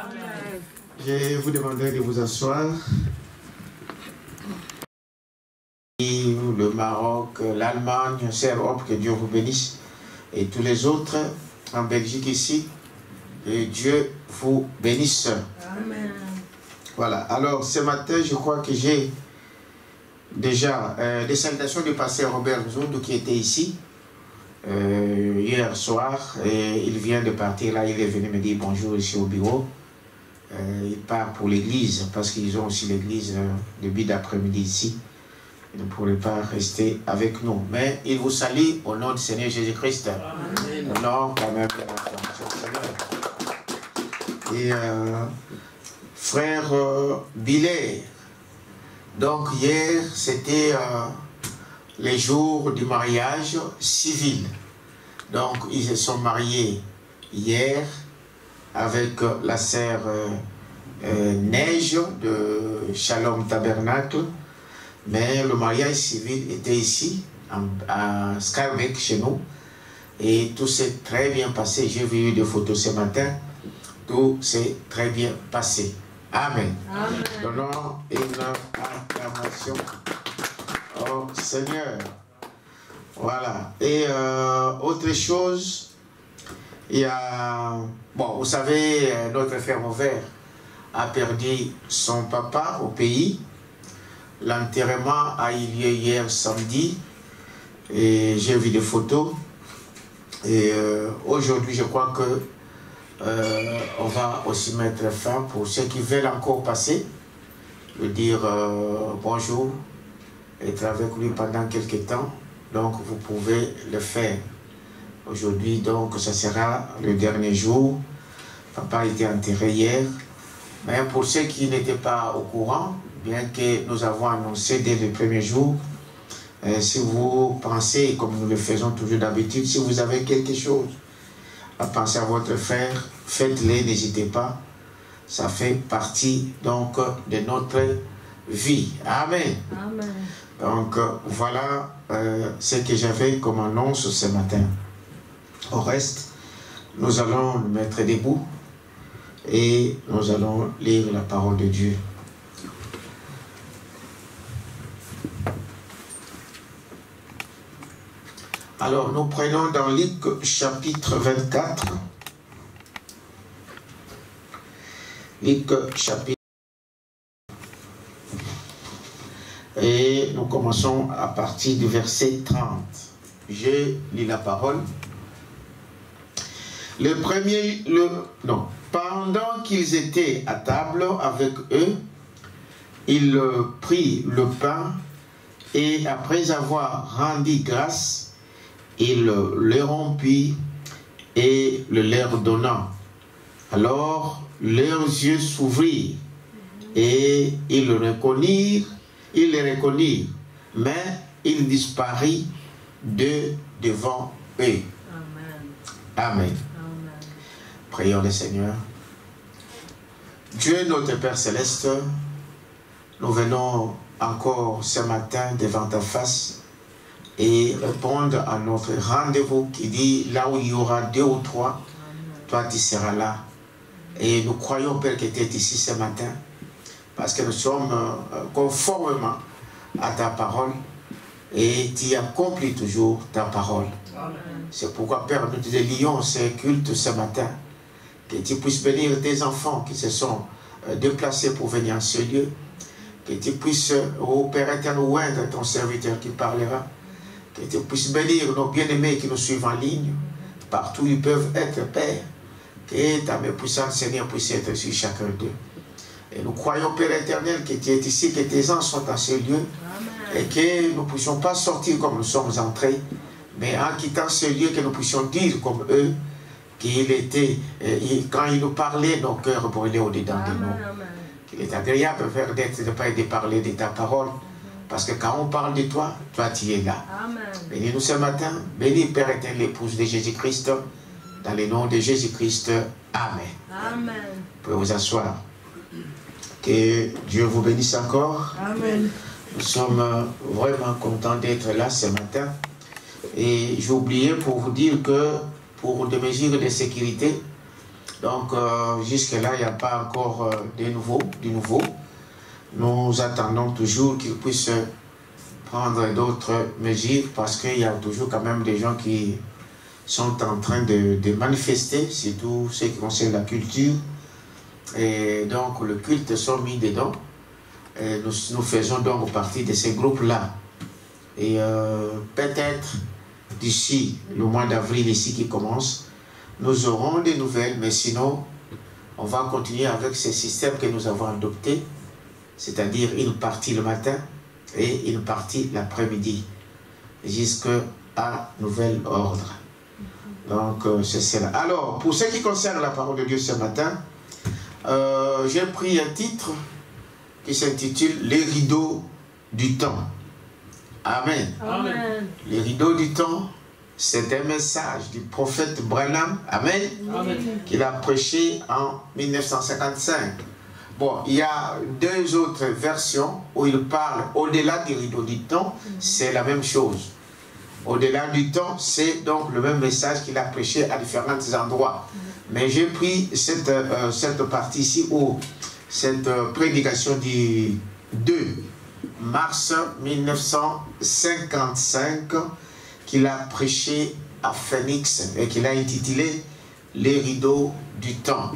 Amen. Je vous demanderai de vous asseoir. Le Maroc, l'Allemagne, c'est Europe, que Dieu vous bénisse. Et tous les autres en Belgique ici, que Dieu vous bénisse. Amen. Voilà, alors ce matin, je crois que j'ai déjà des salutations du pasteur Robert Zoundou qui était ici hier soir. Et il vient de partir là, il est venu me dire bonjour ici au bureau. Il part pour l'église parce qu'ils ont aussi l'église début d'après-midi ici. Il ne pourrait pas rester avec nous. Mais il vous salue au nom du Seigneur Jésus-Christ. Au nom quand même de la Seigneur. Et frère Billet, donc hier c'était les jours du mariage civil. Donc ils se sont mariés hier avec la sœur Neige de Shalom Tabernacle. Mais le mariage civil était ici, à Skybeck, chez nous. Et tout s'est très bien passé. J'ai vu des photos ce matin. Tout s'est très bien passé. Amen. Amen. Donnons une acclamation au Seigneur. Voilà. Et autre chose, il y a... Bon, vous savez, notre frère Mauvert a perdu son papa au pays. L'enterrement a eu lieu hier samedi et j'ai vu des photos. Et aujourd'hui, je crois que on va aussi mettre fin pour ceux qui veulent encore passer, lui dire bonjour, être avec lui pendant quelques temps. Donc, vous pouvez le faire. Aujourd'hui, donc, ça sera le dernier jour. Papa a été enterré hier. Mais pour ceux qui n'étaient pas au courant, bien que nous avons annoncé dès le premier jour, si vous pensez, comme nous le faisons toujours d'habitude, si vous avez quelque chose à penser à votre frère, faites-le, n'hésitez pas. Ça fait partie donc de notre vie. Amen. Amen. Donc voilà ce que j'avais comme annonce ce matin. Au reste, nous allons nous mettre debout et nous allons lire la parole de Dieu. Alors, nous prenons dans Luc chapitre 24. Luc chapitre. Et nous commençons à partir du verset 30. Je lis la parole. Pendant qu'ils étaient à table avec eux, il prit le pain et après avoir rendu grâce, il le rompit et le leur donna. Alors leurs yeux s'ouvrirent et ils le reconnurent, mais il disparut de devant eux. Amen. Amen. Amen. Prions le Seigneur. Dieu notre Père Céleste, nous venons encore ce matin devant ta face et répondre à notre rendez-vous qui dit là où il y aura 2 ou 3, toi tu seras là. Et nous croyons, Père, que tu es ici ce matin parce que nous sommes conformément à ta parole et tu accomplis toujours ta parole. C'est pourquoi, Père, nous te délions ce culte ce matin, que tu puisses bénir tes enfants qui se sont déplacés pour venir en ce lieu, que tu puisses, ô Père éternel, oindre ton serviteur qui parlera, que tu puisses bénir nos bien-aimés qui nous suivent en ligne, partout où ils peuvent être, Père, que ta main puissante, Seigneur, puisse être sur chacun d'eux. Et nous croyons, Père éternel, que tu es ici, que tes anges sont à ce lieu, et que nous ne puissions pas sortir comme nous sommes entrés, mais en quittant ce lieu, que nous puissions dire comme eux, qu'il était, quand ils nous parlaient, nos cœurs brûlaient au-dedans de nous. Qu'il est agréable, Père, de ne pas aider parler de ta parole, parce que quand on parle de toi, toi tu es là. Bénis-nous ce matin, bénis Père éternel, l'épouse de Jésus-Christ, dans le nom de Jésus-Christ. Amen. Amen. Vous pouvez vous asseoir. Que Dieu vous bénisse encore. Amen. Nous sommes vraiment contents d'être là ce matin. Et j'ai oublié pour vous dire que pour des mesures de sécurité, Donc, jusque-là, il n'y a pas encore du nouveau. Nous attendons toujours qu'ils puissent prendre d'autres mesures parce qu'il y a toujours quand même des gens qui sont en train de manifester, surtout ceux qui concernent la culture. Et donc, le culte sont mis dedans. Et nous faisons donc partie de ces groupes-là. Et peut-être d'ici le mois d'avril ici qui commence, nous aurons des nouvelles, mais sinon, on va continuer avec ces systèmes que nous avons adoptés, c'est-à-dire une partie le matin et une partie l'après-midi, jusqu'à nouvel ordre. Donc, c'est cela. Alors, pour ce qui concerne la parole de Dieu ce matin, j'ai pris un titre qui s'intitule « Les rideaux du temps ». Amen. Amen. Les rideaux du temps, c'est un message du prophète Branham, Amen, qu'il a prêché en 1955. Bon, il y a deux autres versions où il parle au-delà du rideau du temps, c'est la même chose. Au-delà du temps, c'est donc le même message qu'il a prêché à différents endroits. Mais j'ai pris cette partie ici, où cette prédication du 2 mars 1955, qu'il a prêché à Phoenix et qu'il a intitulé « Les rideaux du temps ».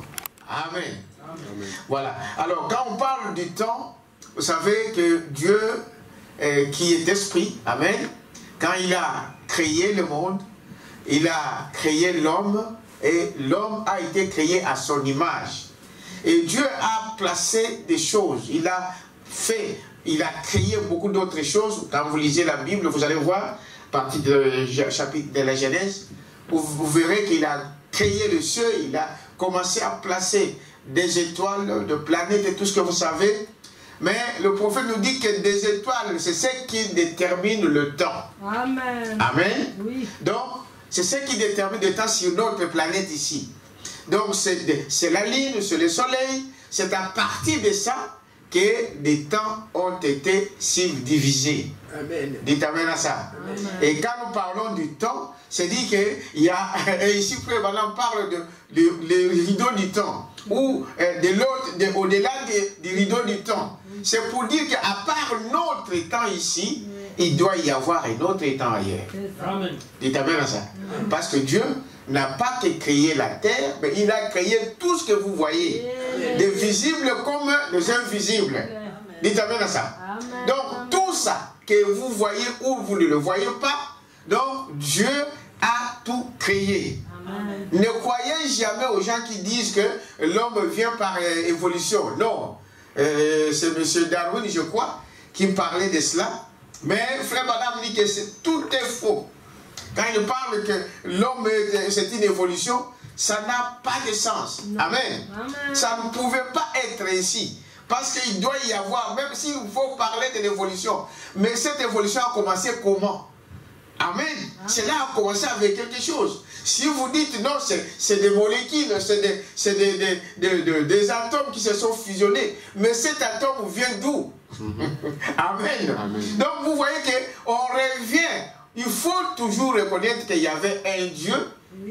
Amen. Amen. Voilà. Alors, quand on parle du temps, vous savez que Dieu, qui est esprit, Amen, quand il a créé le monde, il a créé l'homme, et l'homme a été créé à son image. Et Dieu a placé des choses, il a créé beaucoup d'autres choses. Quand vous lisez la Bible, vous allez voir, à partir du chapitre de la Genèse, vous verrez qu'il a créé le ciel, il a commencé à placer des étoiles, des planètes et tout ce que vous savez. Mais le prophète nous dit que des étoiles, c'est ce qui détermine le temps. Amen. Amen. Oui. Donc, c'est ce qui détermine le temps sur notre planète ici. Donc, c'est la Lune, c'est le Soleil. C'est à partir de ça que les temps ont été subdivisés. Amen. Dites Amen à ça. Amen. Et quand nous parlons du temps, c'est dit qu'il y a, et ici, on parle de rideau du temps, ou de l'autre, au-delà du rideau du temps. C'est pour dire qu'à part notre temps ici, il doit y avoir un autre temps ailleurs. Amen. Dites Amen à ça. Amen. Parce que Dieu n'a pas que créé la terre, mais il a créé tout ce que vous voyez, des visibles comme des invisibles. Amen. Dites Amen à ça. Amen. Donc tout ça que vous voyez ou vous ne le voyez pas, donc Dieu a tout créé. Amen. Ne croyez jamais aux gens qui disent que l'homme vient par évolution. Non. C'est M. Darwin, je crois, qui parlait de cela. Mais Frère Madame dit que tout est faux. Quand il parle que l'homme c'est une évolution, ça n'a pas de sens. Non. Amen. Amen. Ça ne pouvait pas être ainsi. Parce qu'il doit y avoir, même s'il faut parler de l'évolution, mais cette évolution a commencé comment? Amen. Cela a commencé avec quelque chose. Si vous dites non, c'est des molécules, c'est des atomes qui se sont fusionnés. Mais cet atome vient d'où? Amen. Amen. Donc vous voyez qu'on revient. Il faut toujours reconnaître qu'il y avait un Dieu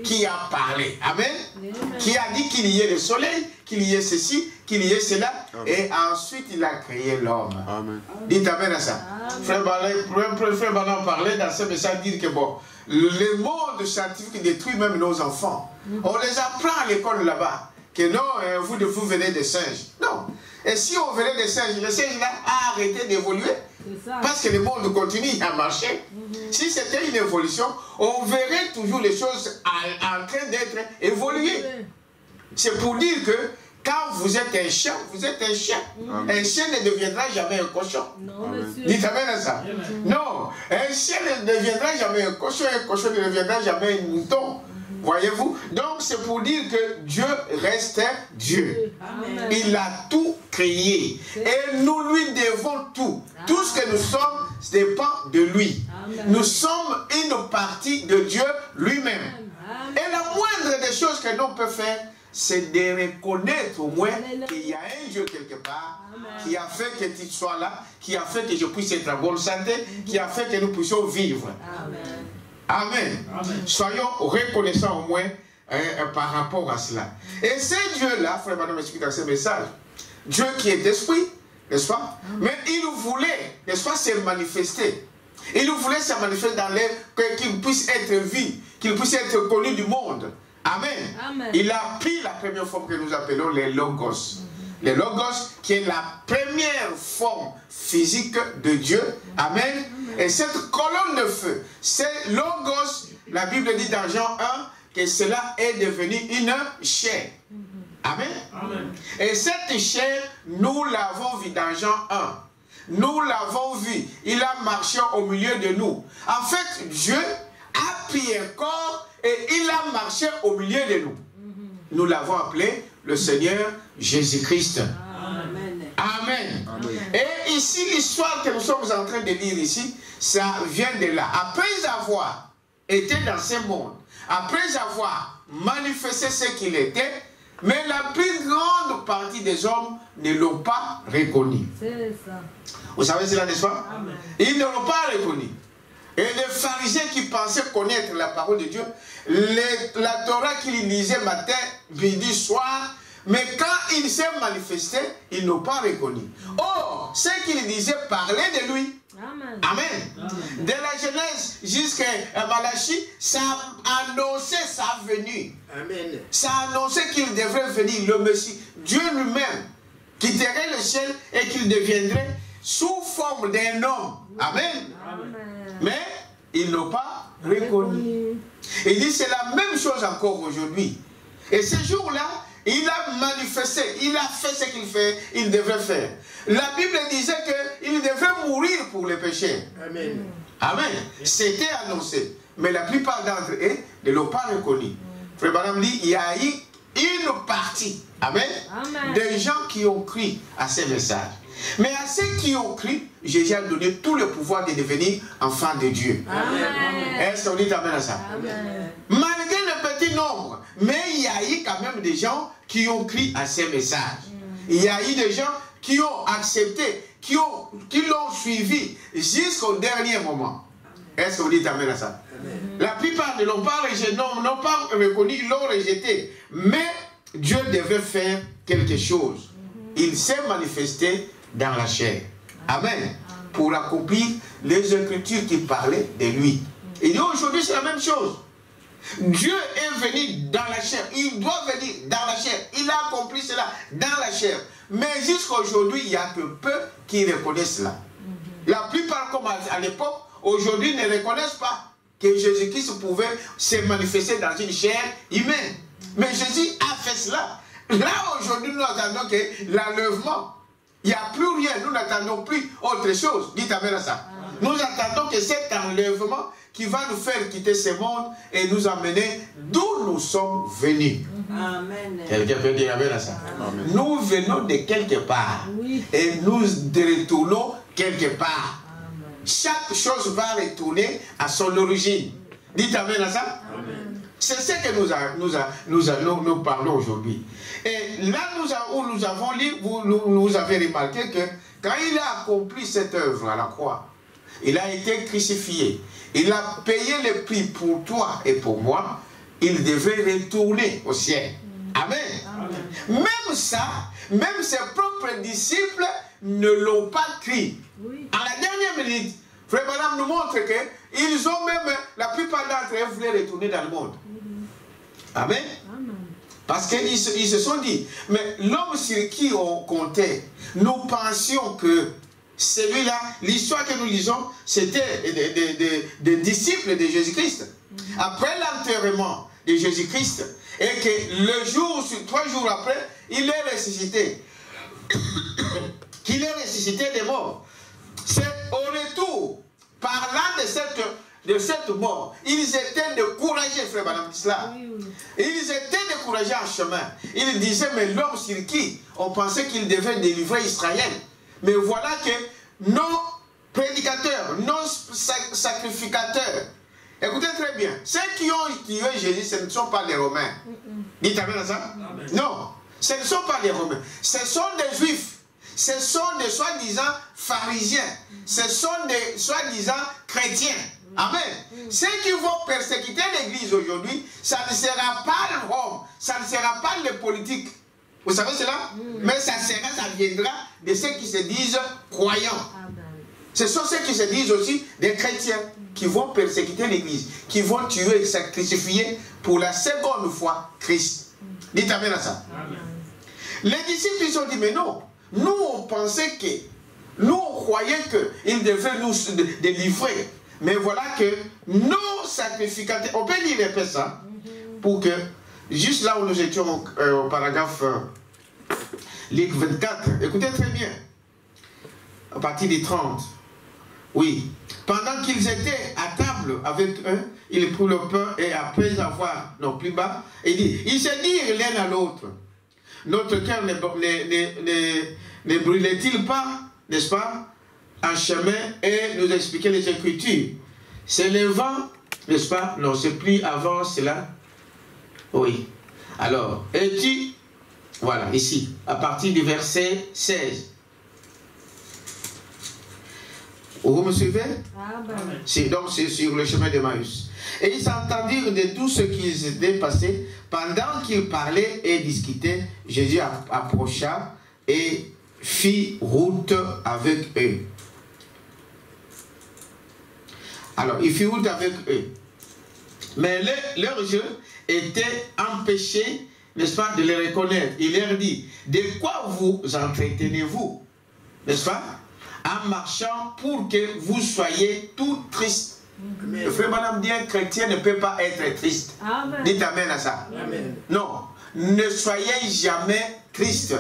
qui a parlé. Amen. Amen. Qui a dit qu'il y ait le soleil, qu'il y ait ceci, qu'il y ait cela. Amen. Et ensuite il a créé l'homme. Dites Amen à ça. Frère Ballon parlait dans ce message, dire que bon, le monde scientifique détruit même nos enfants. On les apprend à l'école là-bas. Que non, vous venez des singes. Non. Et si on venait des singes, le singe là a arrêté d'évoluer. Parce que le monde continue à marcher. Si c'était une évolution, on verrait toujours les choses en train d'être évoluées. C'est pour dire que quand vous êtes un chien, vous êtes un chien. Un chien ne deviendra jamais un cochon. Dites Amen à ça. Non, un chien ne deviendra jamais un cochon ne deviendra jamais un mouton. Voyez-vous? Donc c'est pour dire que Dieu reste Dieu. Amen. Il a tout créé. Et nous lui devons tout. Amen. Tout ce que nous sommes dépend de lui. Amen. Nous sommes une partie de Dieu lui-même. Et la moindre des choses que nous pouvons faire, c'est de reconnaître au moins qu'il y a un Dieu quelque part. Amen. Qui a fait que tu sois là, qui a fait que je puisse être en bonne santé, qui a fait que nous puissions vivre. Amen. Amen. Amen. Soyons reconnaissants au moins par rapport à cela. Et ce Dieu-là, frère Madame explique dans ce message, Dieu qui est esprit, n'est-ce pas? Mais il voulait, n'est-ce pas, se manifester. Il voulait se manifester dans l'air, qu'il puisse être vu, qu'il puisse être connu du monde. Amen. Amen. Il a pris la première forme que nous appelons les logos. Les logos qui est la première forme physique de Dieu. Amen. Et cette colonne de feu, c'est logos, la Bible dit dans Jean 1 que cela est devenu une chair. Amen. Amen. Et cette chair, nous l'avons vu dans Jean 1. Nous l'avons vu. Il a marché au milieu de nous. En fait, Dieu a pris un corps et il a marché au milieu de nous. Nous l'avons appelé le Seigneur Jésus-Christ. Amen. Amen. Amen. Et ici, l'histoire que nous sommes en train de lire ici, ça vient de là. Après avoir été dans ce monde, après avoir manifesté ce qu'il était, mais la plus grande partie des hommes ne l'ont pas reconnu. C'est ça. Vous savez cela, n'est-ce pas? Amen. Ils ne l'ont pas reconnu. Et les pharisiens qui pensaient connaître la parole de Dieu, la Torah qu'ils lisaient matin, midi, soir, mais quand il s'est manifesté, ils n'ont pas reconnu. Or, ce qu'ils disaient parlait de lui. Amen. Amen. Amen. De la Genèse jusqu'à Malachie, ça annonçait sa venue. Amen. Ça annonçait qu'il devrait venir, le Messie. Dieu lui-même quitterait le ciel et qu'il deviendrait sous forme d'un homme. Amen. Amen. Mais ils n'ont pas reconnu. Il dit c'est la même chose encore aujourd'hui. Et ce jour-là, il a manifesté, il a fait ce il devait faire. La Bible disait qu'il devait mourir pour les péchés. Amen. Amen. C'était annoncé. Mais la plupart d'entre eux ne l'ont pas reconnu. Frère Branham dit, il y a eu une partie, amen, des gens qui ont cru à ces messages. Mais à ceux qui ont cru, Jésus a donné tout le pouvoir de devenir enfants de Dieu. Est-ce qu'on dit amen à ça? Amen. Malgré le petit nombre, mais il y a eu quand même des gens qui ont cru à ces messages. Il y a eu des gens qui ont accepté, qui l'ont suivi jusqu'au dernier moment. Est-ce que vous dites amen à ça? Amen. La plupart ne l'ont pas rejeté, n'ont pas reconnu, ils l'ont rejeté. Mais Dieu devait faire quelque chose. Il s'est manifesté dans la chair. Amen. Pour accomplir les Écritures qui parlaient de lui. Et aujourd'hui, c'est la même chose. Dieu est venu dans la chair. Il doit venir dans la chair. Il a accompli cela dans la chair. Mais jusqu'à aujourd'hui, il y a que peu qui reconnaissent cela. La plupart, comme à l'époque, aujourd'hui ne reconnaissent pas que Jésus-Christ pouvait se manifester dans une chair humaine. Mais Jésus a fait cela. Là, aujourd'hui, nous attendons que l'enlèvement, il n'y a plus rien. Nous n'attendons plus autre chose. Dites amen à ça. Amen. Nous attendons que cet enlèvement qui va nous faire quitter ce monde et nous amener d'où nous sommes venus. Amen. Quelqu'un peut dire amen à ça. Amen. Nous venons de quelque part. Oui. Et nous retournons quelque part. Amen. Chaque chose va retourner à son origine. Dites amen à ça. Amen. C'est ce que nous parlons aujourd'hui. Et là où nous avons lu, vous avez remarqué que quand il a accompli cette œuvre à la croix, il a été crucifié. Il a payé le prix pour toi et pour moi. Il devait retourner au ciel. Amen. Amen. Même ça, même ses propres disciples ne l'ont pas cru. Oui. À la dernière minute, Frère Branham nous montre qu'ils ont même, la plupart d'entre eux voulaient retourner dans le monde. Amen. Amen. Parce qu'ils se sont dit, mais l'homme sur qui on comptait, nous pensions que celui-là, l'histoire que nous lisons, c'était des disciples de Jésus-Christ. Après l'enterrement de Jésus-Christ, et que 3 jours après, il est ressuscité. Qu'il est ressuscité des morts. C'est au retour, parlant de cette mort, ils étaient découragés, frère Madame Islam. Ils étaient découragés en chemin. Ils disaient, mais l'homme sur qui on pensait qu'il devait délivrer Israël. Mais voilà que nos prédicateurs, nos sacrificateurs, écoutez très bien, ceux qui ont tué Jésus, ce ne sont pas les Romains. Dites amen à ça? Amen. Non, ce ne sont pas les Romains. Ce sont des Juifs. ce sont des soi-disant pharisiens, ce sont des soi-disant chrétiens. Amen. Ceux qui vont persécuter l'église aujourd'hui, ça ne sera pas Rome, ça ne sera pas les politiques. Vous savez cela? Mais ça viendra de ceux qui se disent croyants. Ce sont ceux qui se disent aussi des chrétiens qui vont persécuter l'église, qui vont tuer et sacrifier pour la seconde fois Christ. Dites amen à ça. Amen. Les disciples ils ont dit mais non, nous on pensait que, nous on croyait qu'ils devaient nous délivrer. Mais voilà que nos sacrificateurs, on peut lire un peu ça, pour que, juste là où nous étions au paragraphe Luc 24, écoutez très bien, à partir du 30, oui, pendant qu'ils étaient à table avec eux, ils prirent le pain et après avoir, non plus bas, ils se dirent l'un à l'autre, notre cœur ne brûlait-il pas, n'est-ce pas, en chemin et nous expliquer les Écritures. C'est le vent, n'est-ce pas? Non, c'est plus avant cela. Oui. Alors, et tu, voilà, ici, à partir du verset 16. Vous me suivez? Donc, c'est sur le chemin d'Emmaüs. Et ils s'entendirent de tout ce qui s'était passé. Pendant qu'ils parlaient et discutaient, Jésus approcha et fit route avec eux. Alors, il fit route avec eux. Mais leur jeu était empêché, n'est-ce pas, de les reconnaître. Il leur dit, de quoi vous entretenez-vous, n'est-ce pas, en marchant pour que vous soyez tout tristes. Le frère madame dit, un chrétien ne peut pas être triste. Amen. Dites amen à ça. Amen. Non, ne soyez jamais triste.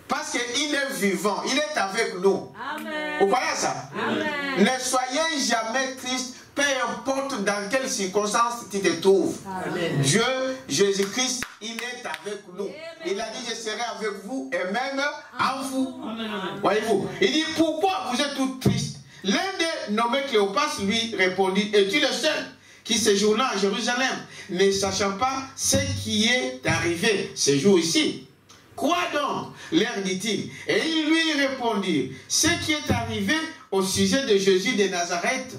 Parce qu'il est vivant, il est avec nous. Amen. Vous croyez ça? Amen. Ne soyez jamais triste, peu importe dans quelles circonstances tu te trouves. Amen. Dieu, Jésus-Christ, il est avec nous. Amen. Il a dit, je serai avec vous et même en vous. Voyez-vous? Il dit, pourquoi vous êtes tous tristes? L'un des nommés Cléopas lui répondit, es-tu le seul qui séjourna à Jérusalem, ne sachant pas ce qui est arrivé ce jour-ci? Quoi donc? Leur dit-il. Et il lui répondit, ce qui est arrivé au sujet de Jésus de Nazareth,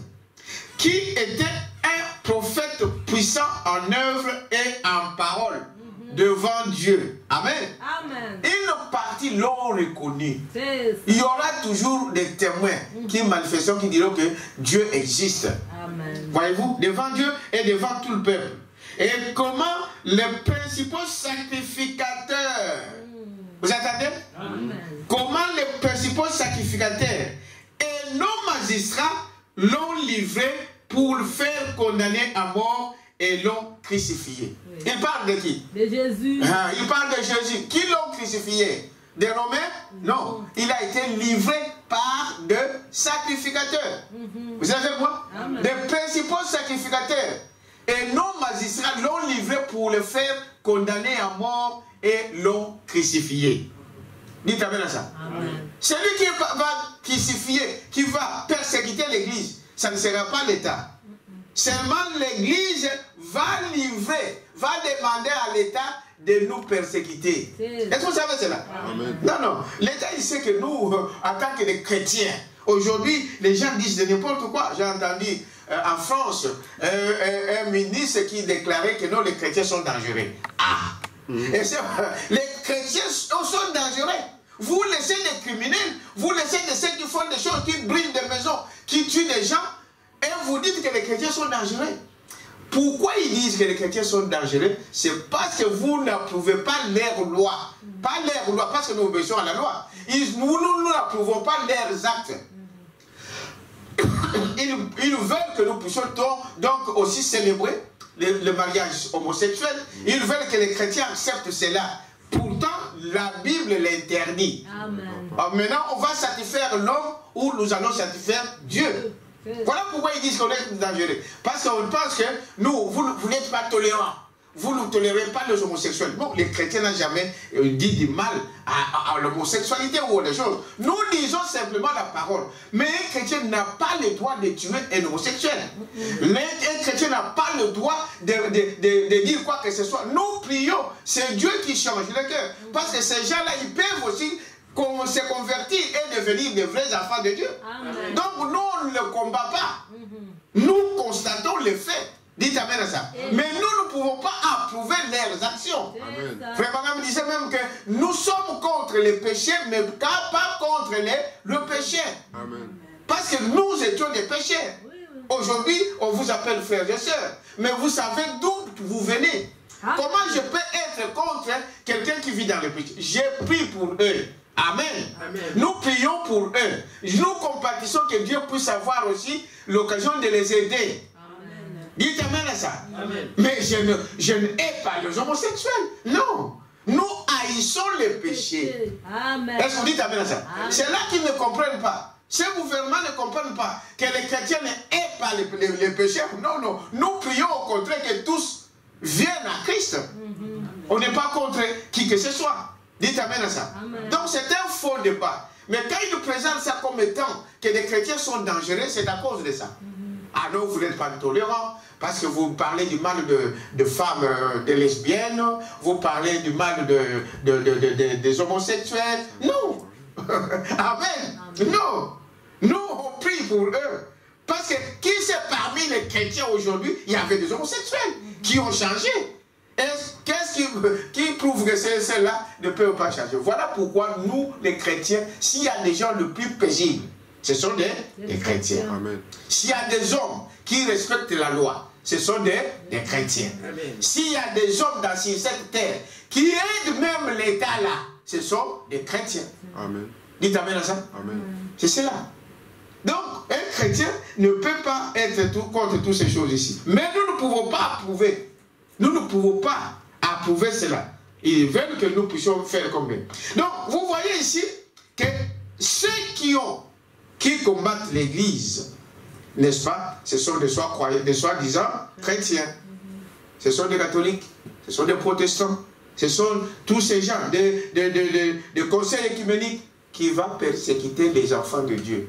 qui était un prophète puissant en œuvre et en parole devant Dieu. Amen. Amen. Une partie l'ont reconnu. Il y aura toujours des témoins qui manifesteront, qui diront que Dieu existe. Amen. Voyez-vous, devant Dieu et devant tout le peuple. Et comment les principaux sacrificateurs, vous attendez? Amen. Comment les principaux sacrificateurs et nos magistrats l'ont livré pour le faire condamner à mort et l'ont crucifié. Oui. Il parle de qui? De Jésus. Il parle de Jésus. Qui l'ont crucifié? Des Romains? Non. Il a été livré par des sacrificateurs. Vous savez quoi? Amen. Des principaux sacrificateurs. Et nos magistrats l'ont livré pour le faire condamner à mort et l'ont crucifié. Dites amen à ça. Amen. Celui qui va crucifier, qui va persécuter l'église, ça ne sera pas l'État. Seulement l'église va livrer, va demander à l'État de nous persécuter. Est-ce que vous savez cela? Amen. Non, non. L'État, il sait que nous, en tant que des chrétiens, aujourd'hui, les gens disent de n'importe quoi. J'ai entendu en France un ministre qui déclarait que non, les chrétiens sont dangereux. Ah! Et les chrétiens sont dangereux. Vous laissez des criminels, vous laissez de ceux qui font des choses, qui brûlent des maisons, qui tuent des gens, et vous dites que les chrétiens sont dangereux. Pourquoi ils disent que les chrétiens sont dangereux? C'est parce que vous n'approuvez pas leur loi. Pas leur loi, parce que nous obéissons à la loi. Nous n'approuvons pas leurs actes. Ils veulent que nous puissions donc aussi célébrer le mariage homosexuel. Ils veulent que les chrétiens acceptent cela. Pourtant, la Bible l'interdit. Maintenant, on va satisfaire l'homme ou nous allons satisfaire Dieu. Voilà pourquoi ils disent qu'on est dangereux. Parce qu'on pense que nous, vous n'êtes pas tolérants. Vous ne tolérez pas les homosexuels. Bon, les chrétiens n'ont jamais dit du mal à l'homosexualité ou autre chose. Nous disons simplement la parole. Mais un chrétien n'a pas le droit de tuer un homosexuel. Un chrétien n'a pas le droit de dire quoi que ce soit. Nous prions. C'est Dieu qui change le cœur. Parce que ces gens-là, ils peuvent aussi se convertir et devenir des vrais enfants de Dieu. Amen. Donc nous, on ne le combat pas. Nous constatons les faits. Dites Amen à ça. Mais nous ne pouvons pas approuver leurs actions. Frère Branham disait même que nous sommes contre les péchés, mais pas contre le péché. Amen. Parce que nous étions des pécheurs. Aujourd'hui, on vous appelle frères et sœurs. Mais vous savez d'où vous venez. Comment je peux être contre quelqu'un qui vit dans le péché? J'ai prié pour eux. Amen. Amen. Nous prions pour eux. Nous compatissons que Dieu puisse avoir aussi l'occasion de les aider. Amen. Dites Amen à ça. Amen. Mais je ne hais pas les homosexuels. Non. Nous haïssons les péchés. Est-ce que vous dites Amen à ça? C'est là qu'ils ne comprennent pas. Ces gouvernements ne comprennent pas que les chrétiens ne haient pas les péchés. Non, non. Nous prions au contraire que tous viennent à Christ. On n'est pas contre qui que ce soit. Dites Amen à ça. Amen. Donc c'est un faux débat. Mais quand ils nous présentent ça comme étant que les chrétiens sont dangereux, c'est à cause de ça. Ah non, vous n'êtes pas tolérants parce que vous parlez du mal de femmes, de lesbiennes, vous parlez du mal des homosexuels. Non. Amen. Non. Nous, on prie pour eux. Parce que qui c'est parmi les chrétiens aujourd'hui, il y avait des homosexuels qui ont changé. Qu'est-ce qui prouve que ceux-là ne peuvent pas changer? Voilà pourquoi nous, les chrétiens, s'il y a des gens les plus paisibles, ce sont des chrétiens. S'il y a des hommes qui respectent la loi, ce sont des chrétiens. S'il y a des hommes dans cette terre qui aident même l'État là, ce sont des chrétiens. Amen. Dites Amen à ça. C'est cela. Donc, un chrétien ne peut pas être contre toutes ces choses ici. Mais nous ne pouvons pas approuver. Nous ne pouvons pas approuver cela. Ils veulent que nous puissions faire comme eux. Donc, vous voyez ici que ceux qui combattent l'Église, n'est-ce pas, ce sont des soi-disant chrétiens. Ce sont des catholiques, ce sont des protestants, ce sont tous ces gens de conseils écuméniques qui vont persécuter les enfants de Dieu.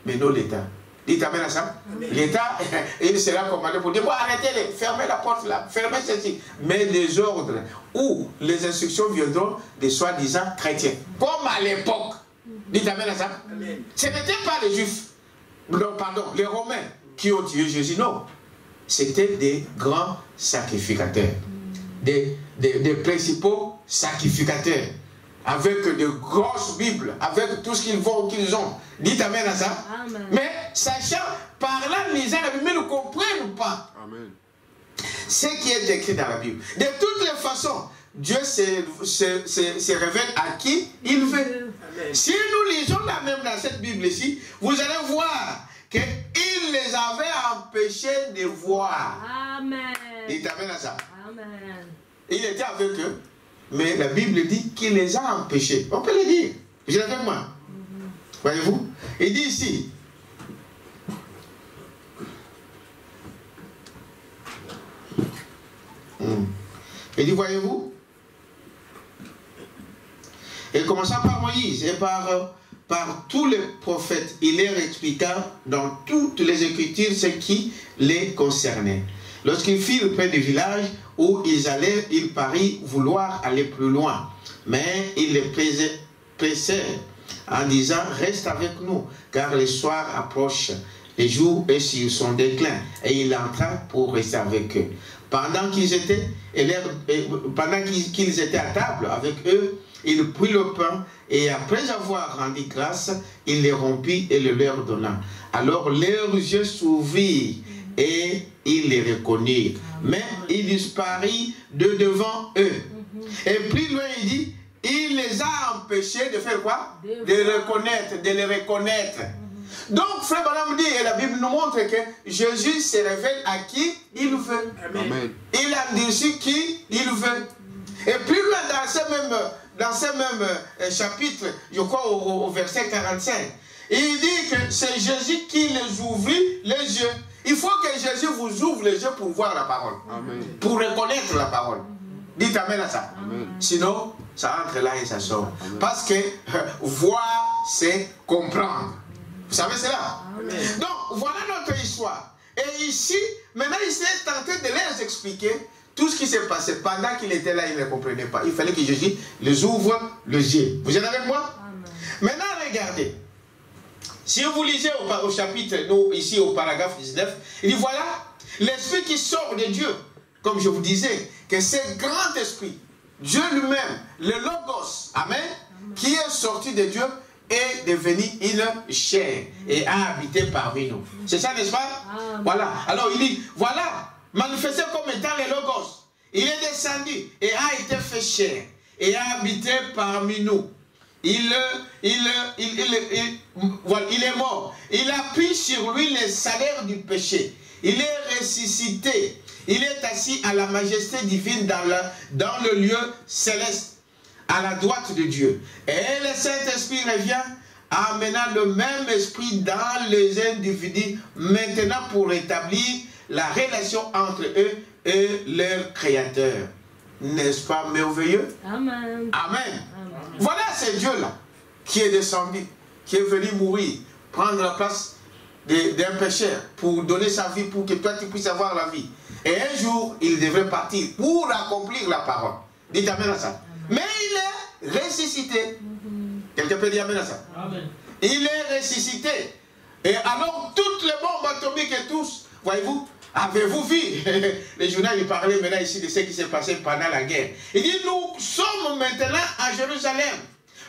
Mais non l'État. Dites Amen à ça. L'État, il sera commandé pour dire, bon, arrêtez-les, fermez la porte là, fermez ceci. Mais les ordres ou les instructions viendront des soi-disant chrétiens. Comme à l'époque. Dites Amen à ça. Ce n'étaient pas les Juifs, non, pardon, les Romains qui ont tué Jésus, non. C'était des grands sacrificateurs. Des principaux sacrificateurs. Avec de grosses Bibles, avec tout ce qu'ils ont. Dites Amen à ça. Amen. Mais sachant, par là, lisant la Bible, ils ne comprennent pas ce qui est écrit dans la Bible. De toutes les façons, Dieu se révèle à qui il veut. Amen. Si nous lisons même dans cette Bible ici, vous allez voir qu'il les avait empêchés de voir. Amen. Dites Amen à ça. Amen. Il était avec eux. Mais la Bible dit qu'il les a empêchés. On peut le dire. Vous êtes avec moi. Voyez-vous? Il dit ici. Il dit, voyez-vous? Et commençant par Moïse et par tous les prophètes, il leur expliqua dans toutes les Écritures ce qui les concernait. Lorsqu'ils firent près du village où ils allaient, il parut vouloir aller plus loin. Mais il les pressait en disant, reste avec nous, car le soir approche, les jours est sur son déclin. Et il entra pour rester avec eux. Pendant qu'ils étaient à table avec eux, il prit le pain et après avoir rendu grâce, il les rompit et le leur donna. Alors leurs yeux s'ouvrirent et ils les reconnurent. Mais il disparut de devant eux. Et plus loin, il dit, il les a empêchés de faire quoi? De les reconnaître. Donc, Frère Branham dit, et la Bible nous montre que Jésus se révèle à qui il veut. Amen. Il a dit aussi qui il veut. Et plus loin dans ce même chapitre, je crois au verset 45, il dit que c'est Jésus qui les ouvrit les yeux. Il faut que Jésus vous ouvre les yeux pour voir la parole. Amen. Pour reconnaître la parole. Dites Amen à ça. Amen. Sinon, ça entre là et ça sort. Amen. Parce que voir, c'est comprendre. Vous savez cela? Amen. Donc, voilà notre histoire. Et ici, maintenant, il s'est tenté de les expliquer tout ce qui s'est passé. Pendant qu'il était là, il ne comprenait pas. Il fallait que Jésus les ouvre les yeux. Vous êtes avec moi? Amen. Maintenant, regardez. Si vous lisez au chapitre, nous, ici au paragraphe 19, il dit voilà, l'esprit qui sort de Dieu, comme je vous disais, que ce grand esprit, Dieu lui-même, le Logos, amen, qui est sorti de Dieu, est devenu une chair et a habité parmi nous. C'est ça, n'est-ce pas? Voilà. Alors il dit, voilà, manifesté comme étant le Logos, il est descendu et a été fait chair et a habité parmi nous. Il est mort. Il a pris sur lui le salaire du péché. Il est ressuscité. Il est assis à la majesté divine dans le lieu céleste, à la droite de Dieu. Et le Saint-Esprit revient amenant le même esprit dans les individus maintenant pour rétablir la relation entre eux et leur Créateur. N'est-ce pas merveilleux? Amen. Amen. Voilà ce Dieu-là qui est descendu, qui est venu mourir, prendre la place d'un pécheur pour donner sa vie, pour que toi tu puisses avoir la vie. Et un jour, il devrait partir pour accomplir la parole. Dites amen à ça. Amen. Mais il est ressuscité. Quelqu'un peut dire amen à ça? Amen. Il est ressuscité. Et alors, toutes les bombes atomiques et tous, voyez-vous, avez-vous vu? Le journal, il parlait maintenant ici de ce qui s'est passé pendant la guerre. Il dit, nous sommes maintenant à Jérusalem.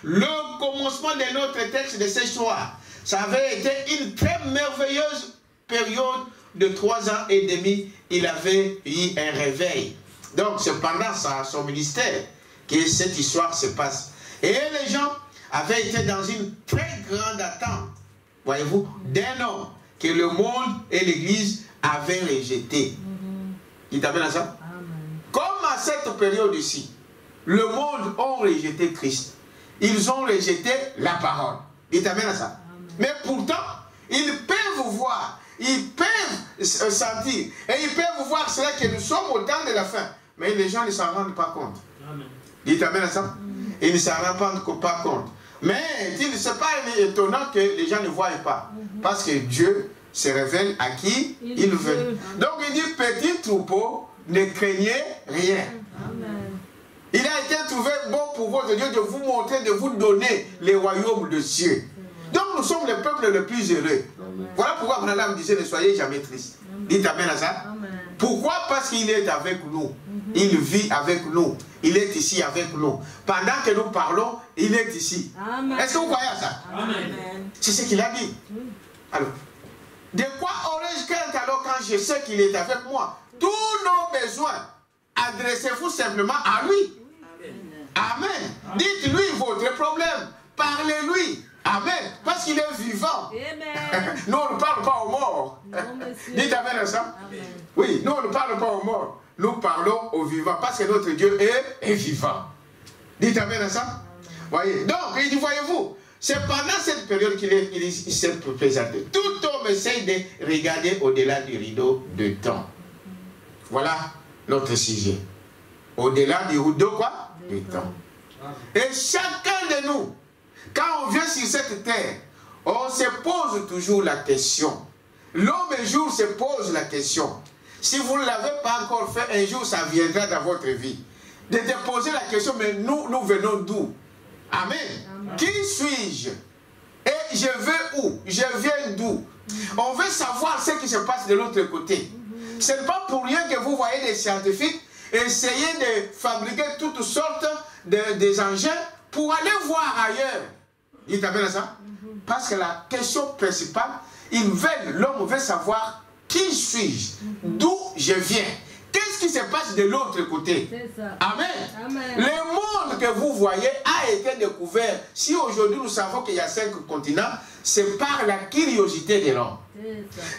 Le commencement de notre texte de ce soir, ça avait été une très merveilleuse période de 3 ans et demi. Il avait eu un réveil. Donc, c'est pendant son ministère que cette histoire se passe. Et les gens avaient été dans une très grande attente, voyez-vous, d'un homme que le monde et l'Église avaient rejeté. Dites amen à ça? Amen. Comme à cette période ici, le monde a rejeté Christ. Ils ont rejeté la parole. Dites amen à ça? Amen. Mais pourtant, ils peuvent voir, ils peuvent sentir, et ils peuvent voir cela que nous sommes au temps de la fin. Mais les gens ne s'en rendent pas compte. Amen. Dites amen à ça? Amen. Ils ne s'en rendent pas compte. Mais ce n'est pas étonnant que les gens ne voient pas. Parce que Dieu se révèle à qui il veut. Donc il dit, petit troupeau, ne craignez rien. Amen. Il a été trouvé bon pour votre Dieu de vous montrer, de vous donner les royaumes de cieux. Donc nous sommes le peuple le plus heureux. Amen. Voilà pourquoi Branham disait, ne soyez jamais tristes. Dites amen à ça. Amen. Pourquoi? Parce qu'il est avec nous. Il vit avec nous. Il est ici avec nous. Pendant que nous parlons, il est ici. Est-ce que vous croyez à ça? Amen. C'est ce qu'il a dit. Alors, de quoi aurais-je crainte alors quand je sais qu'il est avec moi? Tous nos besoins, adressez-vous simplement à lui. Amen. Amen. Dites-lui votre problème. Parlez-lui. Amen. Parce qu'il est vivant. Amen. Nous, on ne parle pas aux morts. Dites amen à ça. Amen. Oui, nous, on ne parle pas aux morts. Nous parlons aux vivants. Parce que notre Dieu est vivant. Dites amen à ça. Amen. Voyez. Donc, il dit, voyez-vous, c'est pendant cette période qu'il s'est présenté. Tout homme essaye de regarder au-delà du rideau de temps. Voilà notre sujet. Au-delà du rideau quoi? De temps. Et chacun de nous, quand on vient sur cette terre, on se pose toujours la question. L'homme un jour se pose la question. Si vous ne l'avez pas encore fait, un jour ça viendra dans votre vie. De te poser la question, mais nous venons d'où? Amen. Amen. Qui suis-je? Et je vais où? Je viens d'où? On veut savoir ce qui se passe de l'autre côté. Ce n'est pas pour rien que vous voyez des scientifiques essayer de fabriquer toutes sortes des engins pour aller voir ailleurs. Il t'appelle ça? Parce que la question principale, l'homme veut savoir qui suis-je, d'où je viens, qu'est-ce qui se passe de l'autre côté. Amen. Amen. Le monde que vous voyez a été découvert. Si aujourd'hui nous savons qu'il y a 5 continents, c'est par la curiosité de l'homme.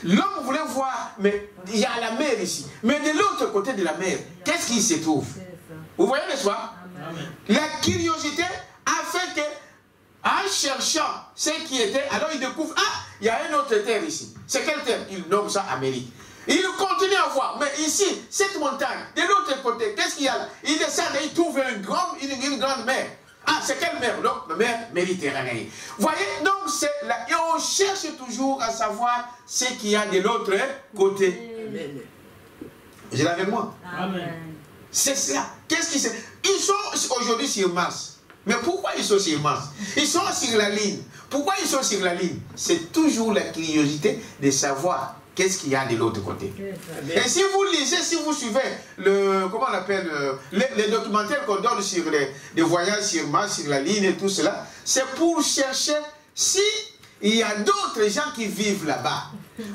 L'homme voulait voir, mais il y a la mer ici. Mais de l'autre côté de la mer, qu'est-ce qui se trouve? Vous voyez, n'est-ce pas? La curiosité a fait que, en cherchant ce qui était, alors il découvre, ah, il y a une autre terre ici. C'est quelle terre? Il nomme ça Amérique. Il continue à voir, mais ici, cette montagne, de l'autre côté, qu'est-ce qu'il y a là? Il descend et il trouve une grande mer. Ah, c'est quelle mer? Donc, la mer Méditerranée. Vous voyez, donc c'est là, et on cherche toujours à savoir ce qu'il y a de l'autre côté. Amen. Vous êtes avec moi? Amen. C'est cela. Qu'est-ce qui se... Ils sont aujourd'hui sur Mars. Mais pourquoi ils sont sur Mars? Ils sont sur la ligne. Pourquoi ils sont sur la ligne? C'est toujours la curiosité de savoir qu'est-ce qu'il y a de l'autre côté. Et si vous lisez, si vous suivez le, comment on appelle, les documentaires qu'on donne sur les voyages sur Mars, sur la ligne et tout cela, c'est pour chercher si il y a d'autres gens qui vivent là-bas.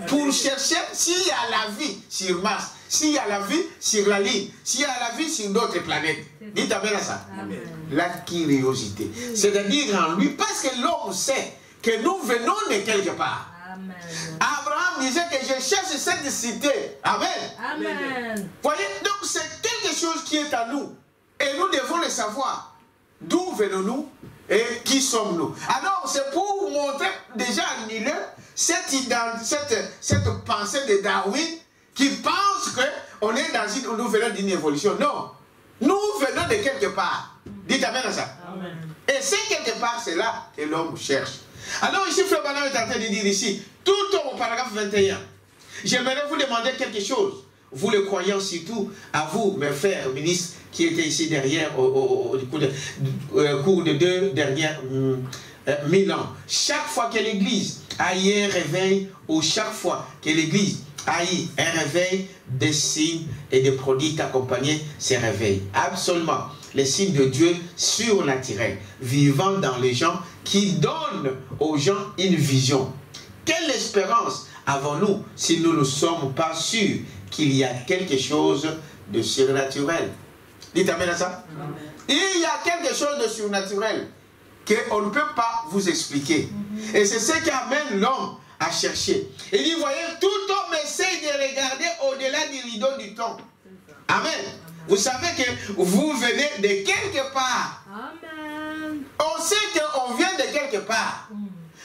Pour chercher s'il y a la vie sur Mars, s'il y a la vie sur la ligne, s'il y a la vie sur d'autres planètes. Dites amen à ça. Amen. La curiosité. C'est-à-dire en lui, parce que l'homme sait que nous venons de quelque part. Amen. Abraham disait que je cherche cette cité. Amen. Amen. Voyez, donc c'est quelque chose qui est à nous. Et nous devons le savoir. D'où venons-nous et qui sommes-nous? Alors c'est pour montrer, déjà annuler cette pensée de Darwin qui pense qu'on est dans une, nous venons d'une évolution. Non. Nous venons de quelque part. Dites amen à ça. Amen. Et c'est quelque part, c'est là que l'homme cherche. Alors ici, Frère Branham est en train de dire ici, tout au paragraphe 21, j'aimerais vous demander quelque chose. Vous le croyants surtout, à vous, mes frères ministres, qui étaient ici derrière au cours de 2 dernières 1000 ans. Chaque fois que l'Église a eu un réveil, ou chaque fois que l'Église a eu un réveil, des signes et des prodiges accompagnent ces réveils. Absolument. Les signes de Dieu surnaturels, vivant dans les gens, qui donnent aux gens une vision. Quelle espérance avons-nous si nous ne sommes pas sûrs qu'il y a quelque chose de surnaturel? Dites amen à ça. Amen. Il y a quelque chose de surnaturel qu'on ne peut pas vous expliquer. Et c'est ce qui amène l'homme à chercher. Il dit, voyez, tout homme essaye de regarder au-delà du rideau du temps. Amen. Vous savez que vous venez de quelque part. Amen. On sait qu'on vient de quelque part.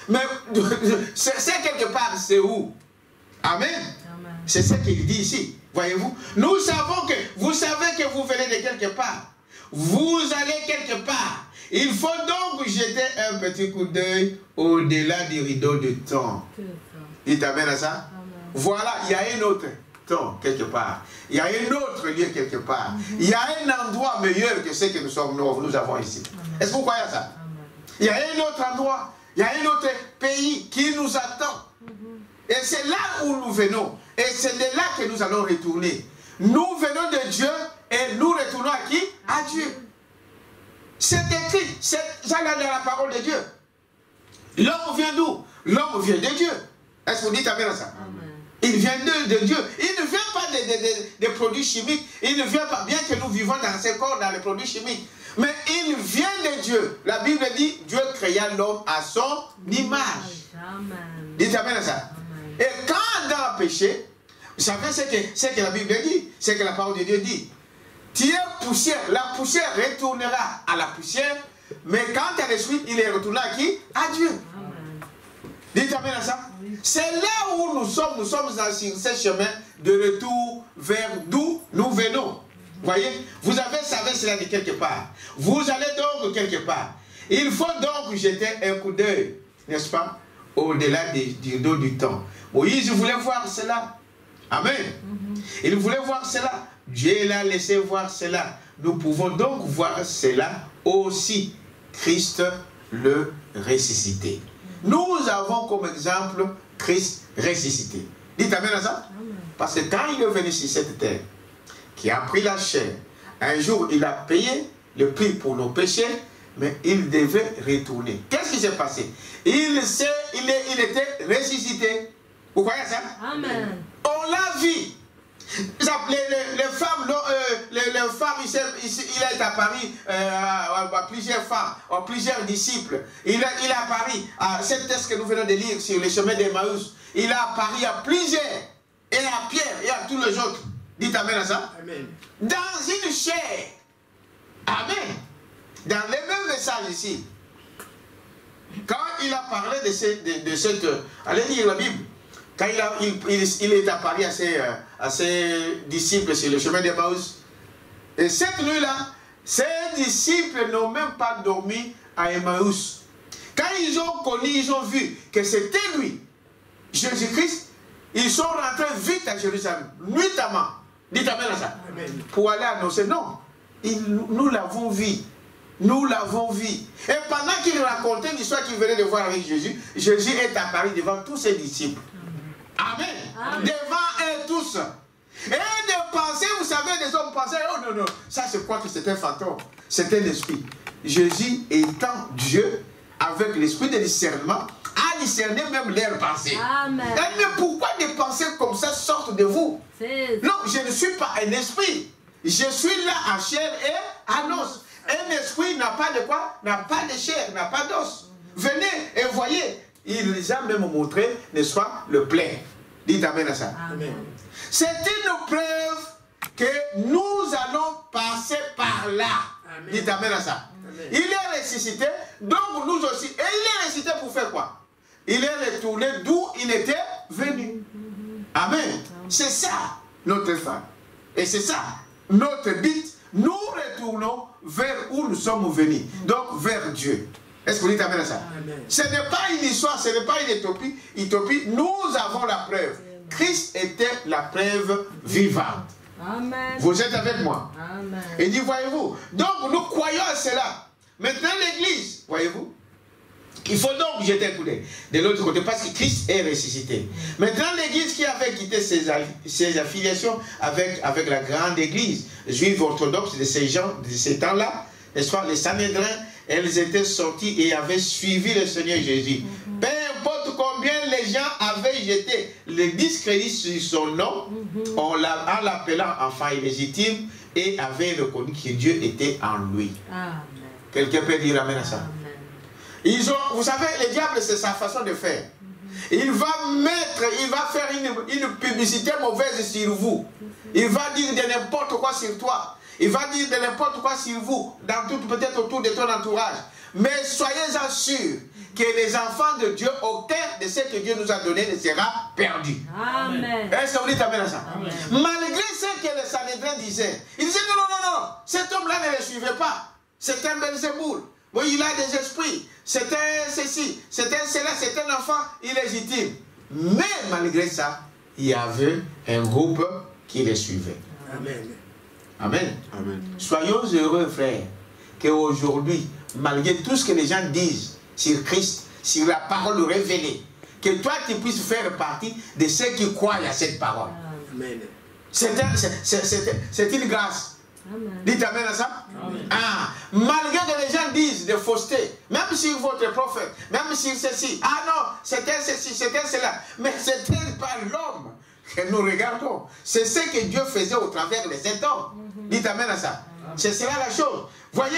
Mais c'est quelque part, c'est où? Amen. Amen. C'est ce qu'il dit ici. Voyez-vous? Nous savons que vous savez que vous venez de quelque part. Vous allez quelque part. Il faut donc jeter un petit coup d'œil au-delà du rideau du temps. Dites amen à ça? Amen. Voilà, il y a un autre temps quelque part. Il y a un autre lieu quelque part. Il y a un endroit meilleur que ce que nous avons ici. Est-ce que vous croyez à ça? Amen. Il y a un autre endroit. Il y a un autre pays qui nous attend. Et c'est là où nous venons. Et c'est de là que nous allons retourner. Nous venons de Dieu et nous retournons à qui? À Dieu. C'est écrit. C'est ça là dans la parole de Dieu. L'homme vient d'où? L'homme vient de Dieu. Est-ce que vous dites amen à ça? Amen. Il vient de Dieu. Il ne vient pas des produits chimiques. Il ne vient pas, bien que nous vivons dans ce corps, dans les produits chimiques. Mais il vient de Dieu. La Bible dit, Dieu créa l'homme à son image. Amen. Dites amen à ça. Amen. Et quand dans le péché, vous savez ce que la Bible dit, ce que la parole de Dieu dit. Tu es poussière, la poussière retournera à la poussière, mais quand elle est suite, il est retourné à qui? À Dieu. Amen. Dites amen à ça. Oui. C'est là où nous sommes dans ce chemin de retour vers d'où nous venons. Voyez, vous avez savez cela de quelque part. Vous allez donc quelque part. Il faut donc jeter un coup d'œil, n'est-ce pas, au-delà du dos du temps. Moïse voulait voir cela. Amen. Il voulait voir cela. Dieu l'a laissé voir cela. Nous pouvons donc voir cela aussi. Christ le ressuscité. Nous avons comme exemple Christ ressuscité. Dites amen à ça. Parce que quand il est venu sur cette terre, qui a pris la chair, un jour il a payé le prix pour nos péchés, mais il devait retourner. Qu'est-ce qui s'est passé? Il était ressuscité. Vous voyez ça? Amen. On l'a vu. Les femmes, il est apparu à plusieurs femmes, à plusieurs disciples. Il est apparu à cette texte que nous venons de lire sur les chemins d'Emmaüs. Il a apparu à plusieurs, et à Pierre, et à tous les autres. Dites amen à ça. Amen. Dans une chair. Amen. Dans les mêmes messages ici. Quand il a parlé de cette... Allez lire la Bible. Quand il est apparu à ses disciples sur le chemin d'Emmaüs. Et cette nuit-là, ses disciples n'ont même pas dormi à Emmaüs. Quand ils ont connu, ils ont vu que c'était lui, Jésus-Christ, ils sont rentrés vite à Jérusalem, nuitamment. Dites amen à ça. Amen. Pour aller annoncer, non, nous l'avons vu. nous l'avons vu. Et pendant qu'il racontait l'histoire qu'il venait de voir avec Jésus, Jésus est apparu devant tous ses disciples. Amen. Amen. Devant eux tous. Et de penser, vous savez, les hommes pensaient, oh non, non, ça je crois que c'est un fantôme, c'est un esprit. Jésus étant Dieu, avec l'esprit de discernement, a discerné même leurs pensées. Amen. Et mais pourquoi des pensées comme ça sortent de vous? Non, je ne suis pas un esprit. Je suis là en chair et en os. Un esprit n'a pas de quoi? N'a pas de chair, n'a pas d'os. Venez et voyez. Il les a même montré, n'est-ce pas, le plein. Dites amen à ça. Amen. C'est une preuve que nous allons passer par là. Amen. Dites amen à ça. Amen. Il est ressuscité, donc nous aussi. Et il est ressuscité pour faire quoi? Il est retourné d'où il était venu. Amen. C'est ça notre fin. Et c'est ça notre but. Nous retournons vers où nous sommes venus. Donc vers Dieu. Est-ce que vous dites amen à ça? Amen. Ce n'est pas une histoire, ce n'est pas une utopie. Nous avons la preuve. Christ était la preuve vivante. Amen. Vous êtes avec moi? Amen. Il dit, voyez-vous, donc nous croyons à cela. Maintenant l'église, voyez-vous, il faut donc jeter un coup d'œil de l'autre côté parce que Christ est ressuscité. Maintenant l'église qui avait quitté ses affiliations avec la grande église juive orthodoxe de ces gens, de ces temps-là, n'est-ce pas, les Sanhédrins, elles étaient sorties et avaient suivi le Seigneur Jésus. Peu importe combien les gens avaient jeté le discrédit sur son nom, en l'appelant enfant illégitime, et avaient reconnu que Dieu était en lui. Amen. Quelqu'un peut dire amen à ça? Amen. Vous savez, le diable, c'est sa façon de faire. Il va faire une publicité mauvaise sur vous. Il va dire de n'importe quoi sur toi. Il va dire de n'importe quoi sur vous, peut-être autour de ton entourage. Mais soyez-en sûrs que les enfants de Dieu, aucun de ce que Dieu nous a donné ne sera perdu. Amen. Est-ce que vous dites amen à ça? Amen. Malgré ce que les Sanhédrins disaient, ils disaient non, cet homme-là ne le suivait pas. C'est un Belzéboul. Oui, il a des esprits. C'est un ceci, c'est un cela, c'est un enfant illégitime. Mais malgré ça, il y avait un groupe qui les suivait. Amen. Amen. Amen. Soyons heureux, frères, qu'aujourd'hui, malgré tout ce que les gens disent sur Christ, sur la parole révélée, que toi tu puisses faire partie de ceux qui croient à cette parole. Amen. C'est une grâce. Amen. Dites amen à ça? Amen. Ah, malgré que les gens disent de fausseté, même sur votre prophète, même sur ceci, ah non, c'était ceci, c'était cela, mais c'était pas l'homme que nous regardons. C'est ce que Dieu faisait au travers de cet homme. Dites amen à ça. C'est cela la chose. Voyez?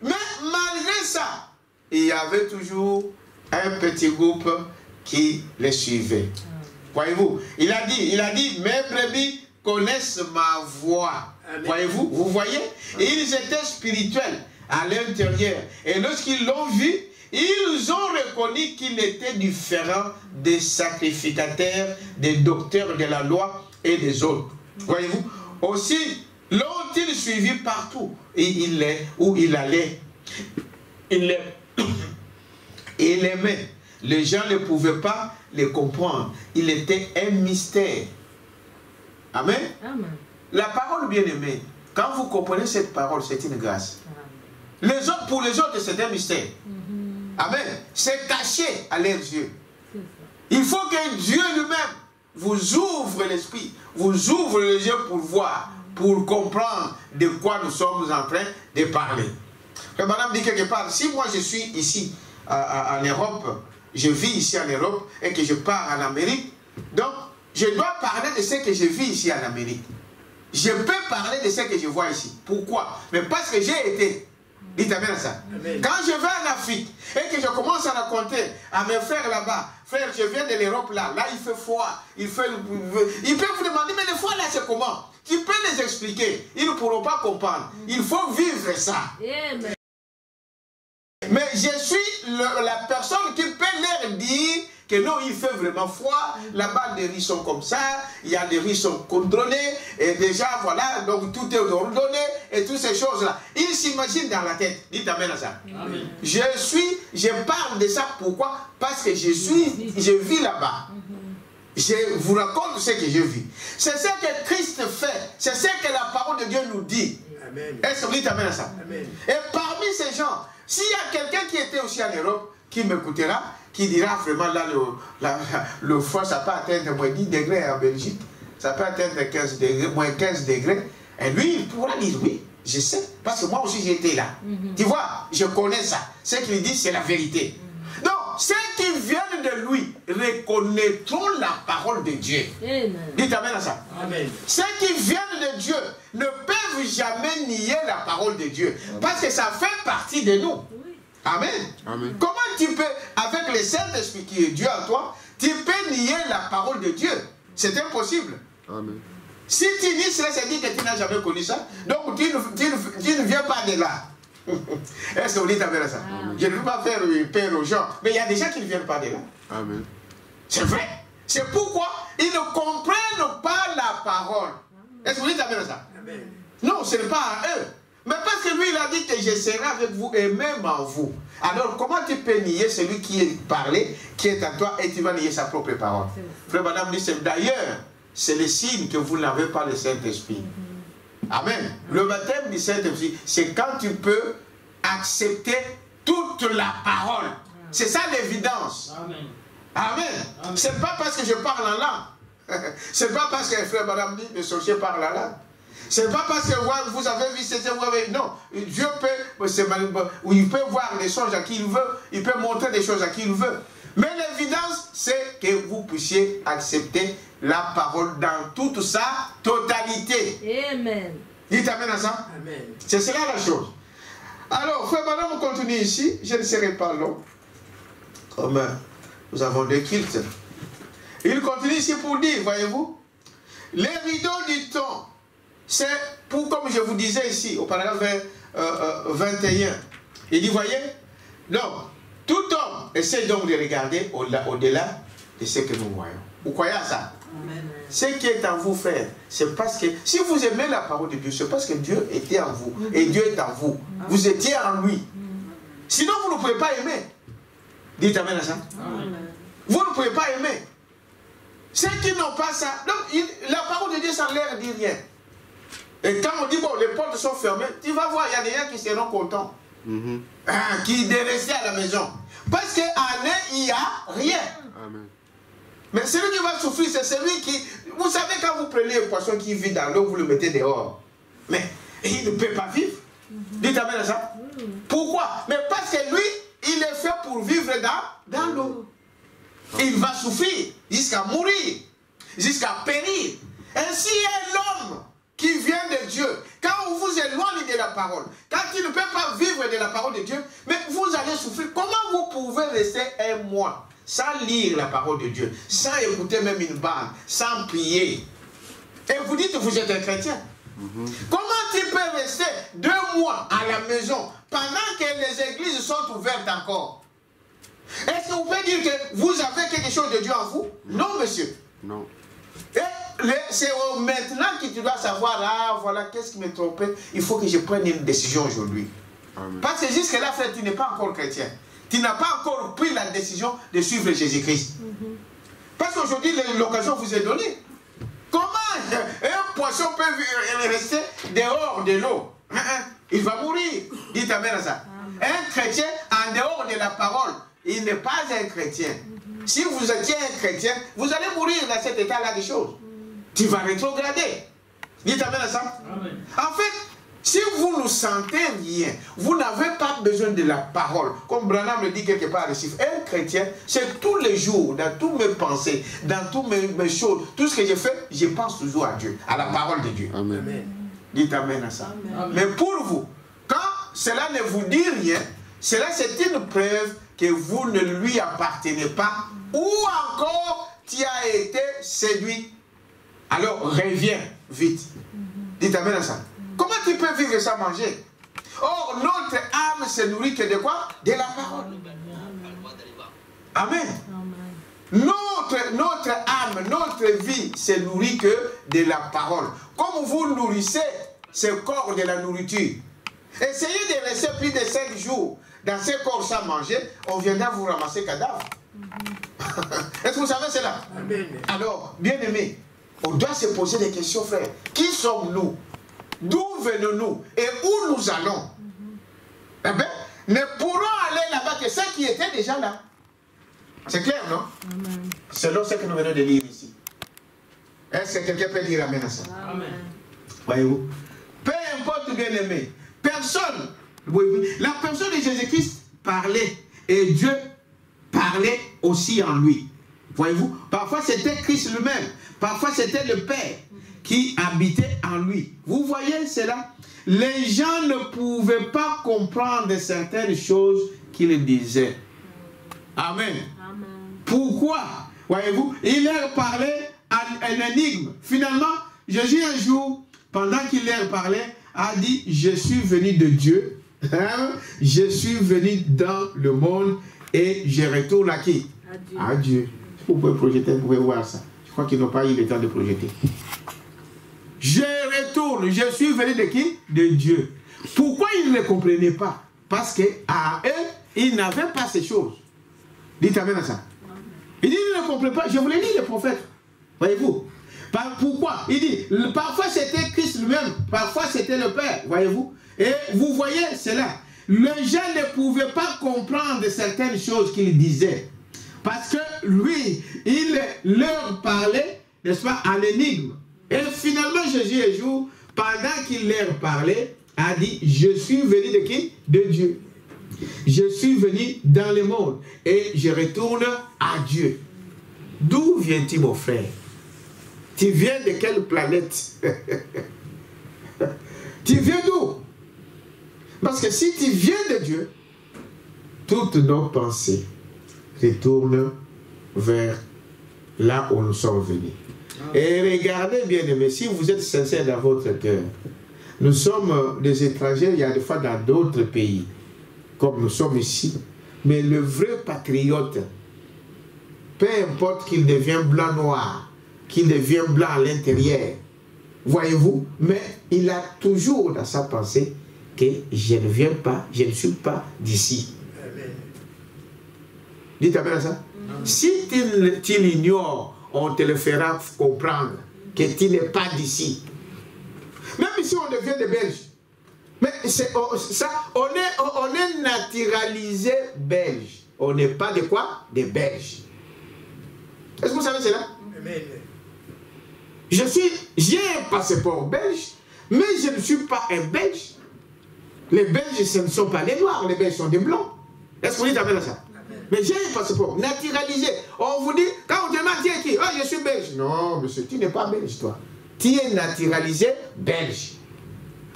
Mais malgré ça, il y avait toujours un petit groupe qui les suivait. Voyez-vous? Il a dit, mes brebis connaissent ma voix. Voyez-vous? Vous voyez? Et ils étaient spirituels à l'intérieur. Et lorsqu'ils l'ont vu, ils ont reconnu qu'il était différent des sacrificateurs, des docteurs de la loi et des autres. Voyez-vous? Aussi, l'ont-ils suivi partout où il allait. Il aimait. Les gens ne pouvaient pas les comprendre. Il était un mystère. Amen. Amen. La parole bien-aimée, quand vous comprenez cette parole, c'est une grâce. Pour les autres, c'est un mystère. Amen. C'est caché à leurs yeux. Il faut que Dieu lui-même vous ouvre l'esprit, vous ouvre les yeux pour voir, pour comprendre de quoi nous sommes en train de parler. Madame dit quelque part, si moi je suis ici en Europe, je vis ici en Europe et que je pars en Amérique, donc je dois parler de ce que je vis ici en Amérique. Je peux parler de ce que je vois ici. Pourquoi? Mais parce que j'ai été. Dites amen à ça. Amen. Quand je vais en Afrique et que je commence à raconter à mes frères là-bas, frère, je viens de l'Europe là il fait froid, ils peuvent vous demander, mais le froid là c'est comment? Tu peux les expliquer, ils ne pourront pas comprendre. Il faut vivre ça. Amen. Mais je suis la personne qui peut leur dire que non, il fait vraiment froid, là-bas les riz sont comme ça, il y a des riz sont contrôlés, et déjà voilà, donc tout est ordonné, et toutes ces choses-là. Ils s'imaginent dans la tête. Dites amen à ça. Amen. Je parle de ça, pourquoi? Parce que je vis là-bas. Je vous raconte ce que je vis. C'est ce que Christ fait, c'est ce que la parole de Dieu nous dit. Est-ce que vous dites amen à ça? Amen. Et parmi ces gens, s'il y a quelqu'un qui était aussi en Europe, qui m'écoutera, qui dira vraiment là, le froid, ça peut atteindre moins 10 degrés en Belgique, ça peut atteindre 15 degrés, moins 15 degrés, et lui, il pourra dire oui, je sais, parce que moi aussi j'étais là. Tu vois, je connais ça. Ce qu'il dit, c'est la vérité. Donc, ceux qui viennent de lui reconnaîtront la parole de Dieu. Amen. Dites amen à ça. Amen. Ceux qui viennent de Dieu ne peuvent jamais nier la parole de Dieu. Amen. Parce que ça fait partie de nous. Oui. Amen. Amen. Comment tu peux, avec le Saint-Esprit qui est Dieu en toi, tu peux nier la parole de Dieu? C'est impossible. Amen. Si tu dis cela, ça dit que tu n'as jamais connu ça. Donc tu ne viens pas de là. Est-ce que vous dites amen à ça? Amen. Je ne veux pas faire peur aux gens, mais il y a des gens qui ne viennent pas de là. Amen. C'est vrai. C'est pourquoi ils ne comprennent pas la parole. Est-ce que vous dites amen à ça? Amen. Non, ce n'est pas à eux. Mais parce que lui, il a dit que je serai avec vous et même en vous. Alors, comment tu peux nier celui qui est parlé, qui est en toi, et tu vas nier sa propre parole? Frère, madame dit, d'ailleurs, c'est le signe que vous n'avez pas le Saint-Esprit. Amen. Le baptême du Saint-Esprit, c'est quand tu peux accepter toute la parole. C'est ça l'évidence. Amen. Amen. C'est pas parce que je parle en langue. C'est pas parce que frère madame dit, le sorcier parle en langue. C'est pas parce que vous avez vu c'était non. Dieu peut, il peut voir les choses à qui il veut, il peut montrer des choses à qui il veut. Mais l'évidence, c'est que vous puissiez accepter la parole dans toute sa totalité. Amen. Dites amen à ça. Amen. C'est cela la chose. Alors, frère, madame, on continue ici. Je ne serai pas long. Comme nous avons deux cultes. Il continue ici pour dire, voyez-vous, les rideaux du temps, c'est pour, comme je vous disais ici, au paragraphe 21, il dit, voyez, donc, tout homme essaie donc de regarder au-delà de ce que nous voyons. Vous croyez à ça? Amen. Ce qui est en vous, frère, c'est parce que, si vous aimez la parole de Dieu, c'est parce que Dieu était en vous, et Dieu est en vous. Vous étiez en lui. Sinon, vous ne pouvez pas aimer. Dites amen à ça. Amen. Vous ne pouvez pas aimer. Ceux qui n'ont pas ça, donc la parole de Dieu sans l'air dit rien. Et quand on dit, bon, les portes sont fermées, tu vas voir, il y a des gens qui seront contents. Qui de rester à la maison. Parce qu'en eux, il n'y a rien. Amen. Mais celui qui va souffrir, c'est celui qui... Vous savez, quand vous prenez un poisson qui vit dans l'eau, vous le mettez dehors. Mais il ne peut pas vivre. Dites amen à ça. Pourquoi? Mais parce que lui, il est fait pour vivre dans l'eau. Il va souffrir jusqu'à mourir, jusqu'à périr. Ainsi est l'homme qui vient de Dieu. Quand on vous éloigne de la parole, quand il ne peut pas vivre de la parole de Dieu, mais vous allez souffrir. Comment vous pouvez rester un mois sans lire la parole de Dieu, sans écouter même une bande, sans prier? Et vous dites que vous êtes un chrétien. Comment tu peux rester 2 mois à la maison pendant que les églises sont ouvertes encore? Est-ce que vous pouvez dire que vous avez quelque chose de Dieu en vous? Non, monsieur. Non. C'est maintenant que tu dois savoir, ah voilà, qu'est-ce qui me trompait? Il faut que je prenne une décision aujourd'hui. Parce que jusque-là, frère, tu n'es pas encore chrétien. Tu n'as pas encore pris la décision de suivre Jésus-Christ. Parce qu'aujourd'hui, l'occasion vous est donnée. Comment un poisson peut rester dehors de l'eau? Il va mourir. Dites amen à ça. Un chrétien, en dehors de la parole, il n'est pas un chrétien. Si vous étiez un chrétien, vous allez mourir dans cet état-là des choses. Tu vas rétrograder. Dites amen à ça. Amen. En fait, si vous ne sentez rien, vous n'avez pas besoin de la parole. Comme Branham le dit quelque part ici, un chrétien, c'est tous les jours, dans toutes mes pensées, dans toutes mes choses, tout ce que je fais, je pense toujours à Dieu, à la parole de Dieu. Amen. Amen. Dites amen à ça. Amen. Mais pour vous, quand cela ne vous dit rien, cela c'est une preuve que vous ne lui appartenez pas, ou encore tu as été séduit. Alors reviens vite. Dites amen à ça. Comment tu peux vivre sans manger? Or, notre âme se nourrit que de quoi? De la parole. Amen. Notre âme, notre vie se nourrit que de la parole. Comme vous nourrissez ce corps de la nourriture, essayez de rester plus de 5 jours dans ce corps sans manger, on viendra vous ramasser cadavre. Est-ce que vous savez cela? Amen. Alors, bien aimé, on doit se poser des questions, frère. Qui sommes-nous? D'où venons-nous? Et où nous allons? eh bien, ne pourront aller là-bas que ceux qui étaient déjà là. C'est clair, non? Amen. Selon ce que nous venons de lire ici. Est-ce que quelqu'un peut dire amen à ça? Amen. Voyez-vous? Peu importe, bien aimé, personne, la personne de Jésus-Christ parlait et Dieu parlait aussi en lui. Voyez-vous? Parfois c'était Christ lui-même, parfois c'était le Père qui habitait en lui. Vous voyez cela? Les gens ne pouvaient pas comprendre certaines choses qu'il disait. Amen. Amen. Pourquoi? Voyez-vous? Il leur parlait en énigme. Finalement, Jésus un jour, pendant qu'il leur parlait, a dit, je suis venu de Dieu, je suis venu dans le monde et je retourne à qui? À Dieu. Vous pouvez projeter, vous pouvez voir ça. Je crois qu'ils n'ont pas eu le temps de projeter. Je retourne, je suis venu de qui? De Dieu. Pourquoi ils ne comprenaient pas? Parce qu'à eux, ils n'avaient pas ces choses. Dites amen à ça. Il dit, ils ne comprenaient pas. Je vous l'ai dit, les prophètes. Voyez-vous? Pourquoi? Il dit, parfois c'était Christ lui-même, parfois c'était le Père. Voyez-vous? Et vous voyez cela. Les gens ne pouvaient pas comprendre certaines choses qu'il disait. Parce que lui, il leur parlait, n'est-ce pas, à l'énigme. Et finalement, Jésus, un jour, pendant qu'il leur parlait, a dit, je suis venu de qui? De Dieu. Je suis venu dans le monde et je retourne à Dieu. D'où viens-tu, mon frère? Tu viens de quelle planète? Tu viens d'où? Parce que si tu viens de Dieu, toutes nos pensées retournent vers là où nous sommes venus. Et regardez bien aimé, si vous êtes sincère dans votre cœur, nous sommes des étrangers, il y a des fois dans d'autres pays, comme nous sommes ici, mais le vrai patriote, peu importe qu'il devienne blanc-noir, qu'il devient blanc à l'intérieur, voyez-vous, mais il a toujours dans sa pensée que je ne viens pas, je ne suis pas d'ici. Dites amen à ça. Si tu l'ignores, on te le fera comprendre que tu n'es pas d'ici. Même si on devient des Belges, mais on est naturalisé belge. On n'est pas de quoi? Des Belges. Est-ce que vous savez cela? Amen. J'ai un passeport belge, mais je ne suis pas un Belge. Les Belges, ce ne sont pas les Noirs, les Belges sont des Blancs. Est-ce que vous dites amen à ça? Mais j'ai un passeport naturalisé. On vous dit, quand on demande qui est qui? Oh, je suis belge. Non, monsieur, tu n'es pas belge, toi. Tu es naturalisé belge.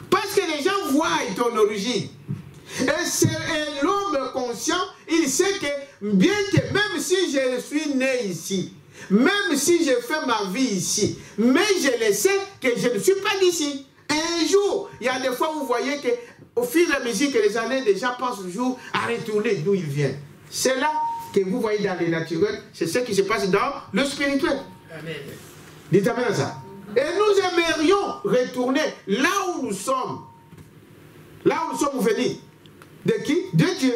Parce que les gens voient ton origine. Et l'homme conscient, il sait que, bien que même si je suis né ici, même si je fais ma vie ici, mais je le sais que je ne suis pas d'ici. Un jour, il y a des fois où vous voyez qu'au fil de la musique, les années, les gens pensent toujours à retourner d'où ils viennent. C'est là que vous voyez dans le naturel, c'est ce qui se passe dans le spirituel. Amen. Dites amen à ça. Et nous aimerions retourner là où nous sommes. Là où nous sommes venus. De qui? De Dieu.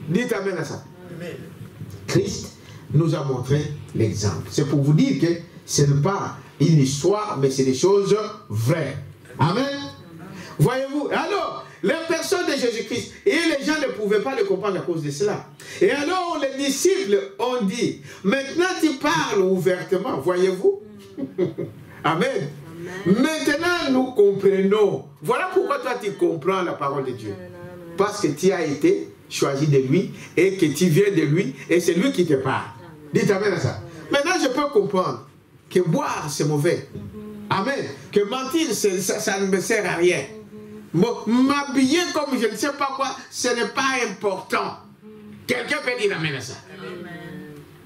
Dites amen à ça. Amen. Christ nous a montré l'exemple. C'est pour vous dire que ce n'est pas une histoire, mais c'est des choses vraies. Amen. Voyez-vous? Alors, les personnes de Jésus-Christ, et les gens ne pouvaient pas le comprendre à cause de cela. Et alors, les disciples ont dit, maintenant tu parles ouvertement, voyez-vous? Amen. Amen. Maintenant, nous comprenons. Voilà pourquoi toi, tu comprends la parole de Dieu. Parce que tu as été choisi de lui, et que tu viens de lui, et c'est lui qui te parle. Dites amen à ça. Maintenant, je peux comprendre que boire, c'est mauvais. Amen. Que mentir, ça ne me sert à rien. M'habiller comme je ne sais pas quoi, ce n'est pas important. Quelqu'un peut dire amen à ça. Amen.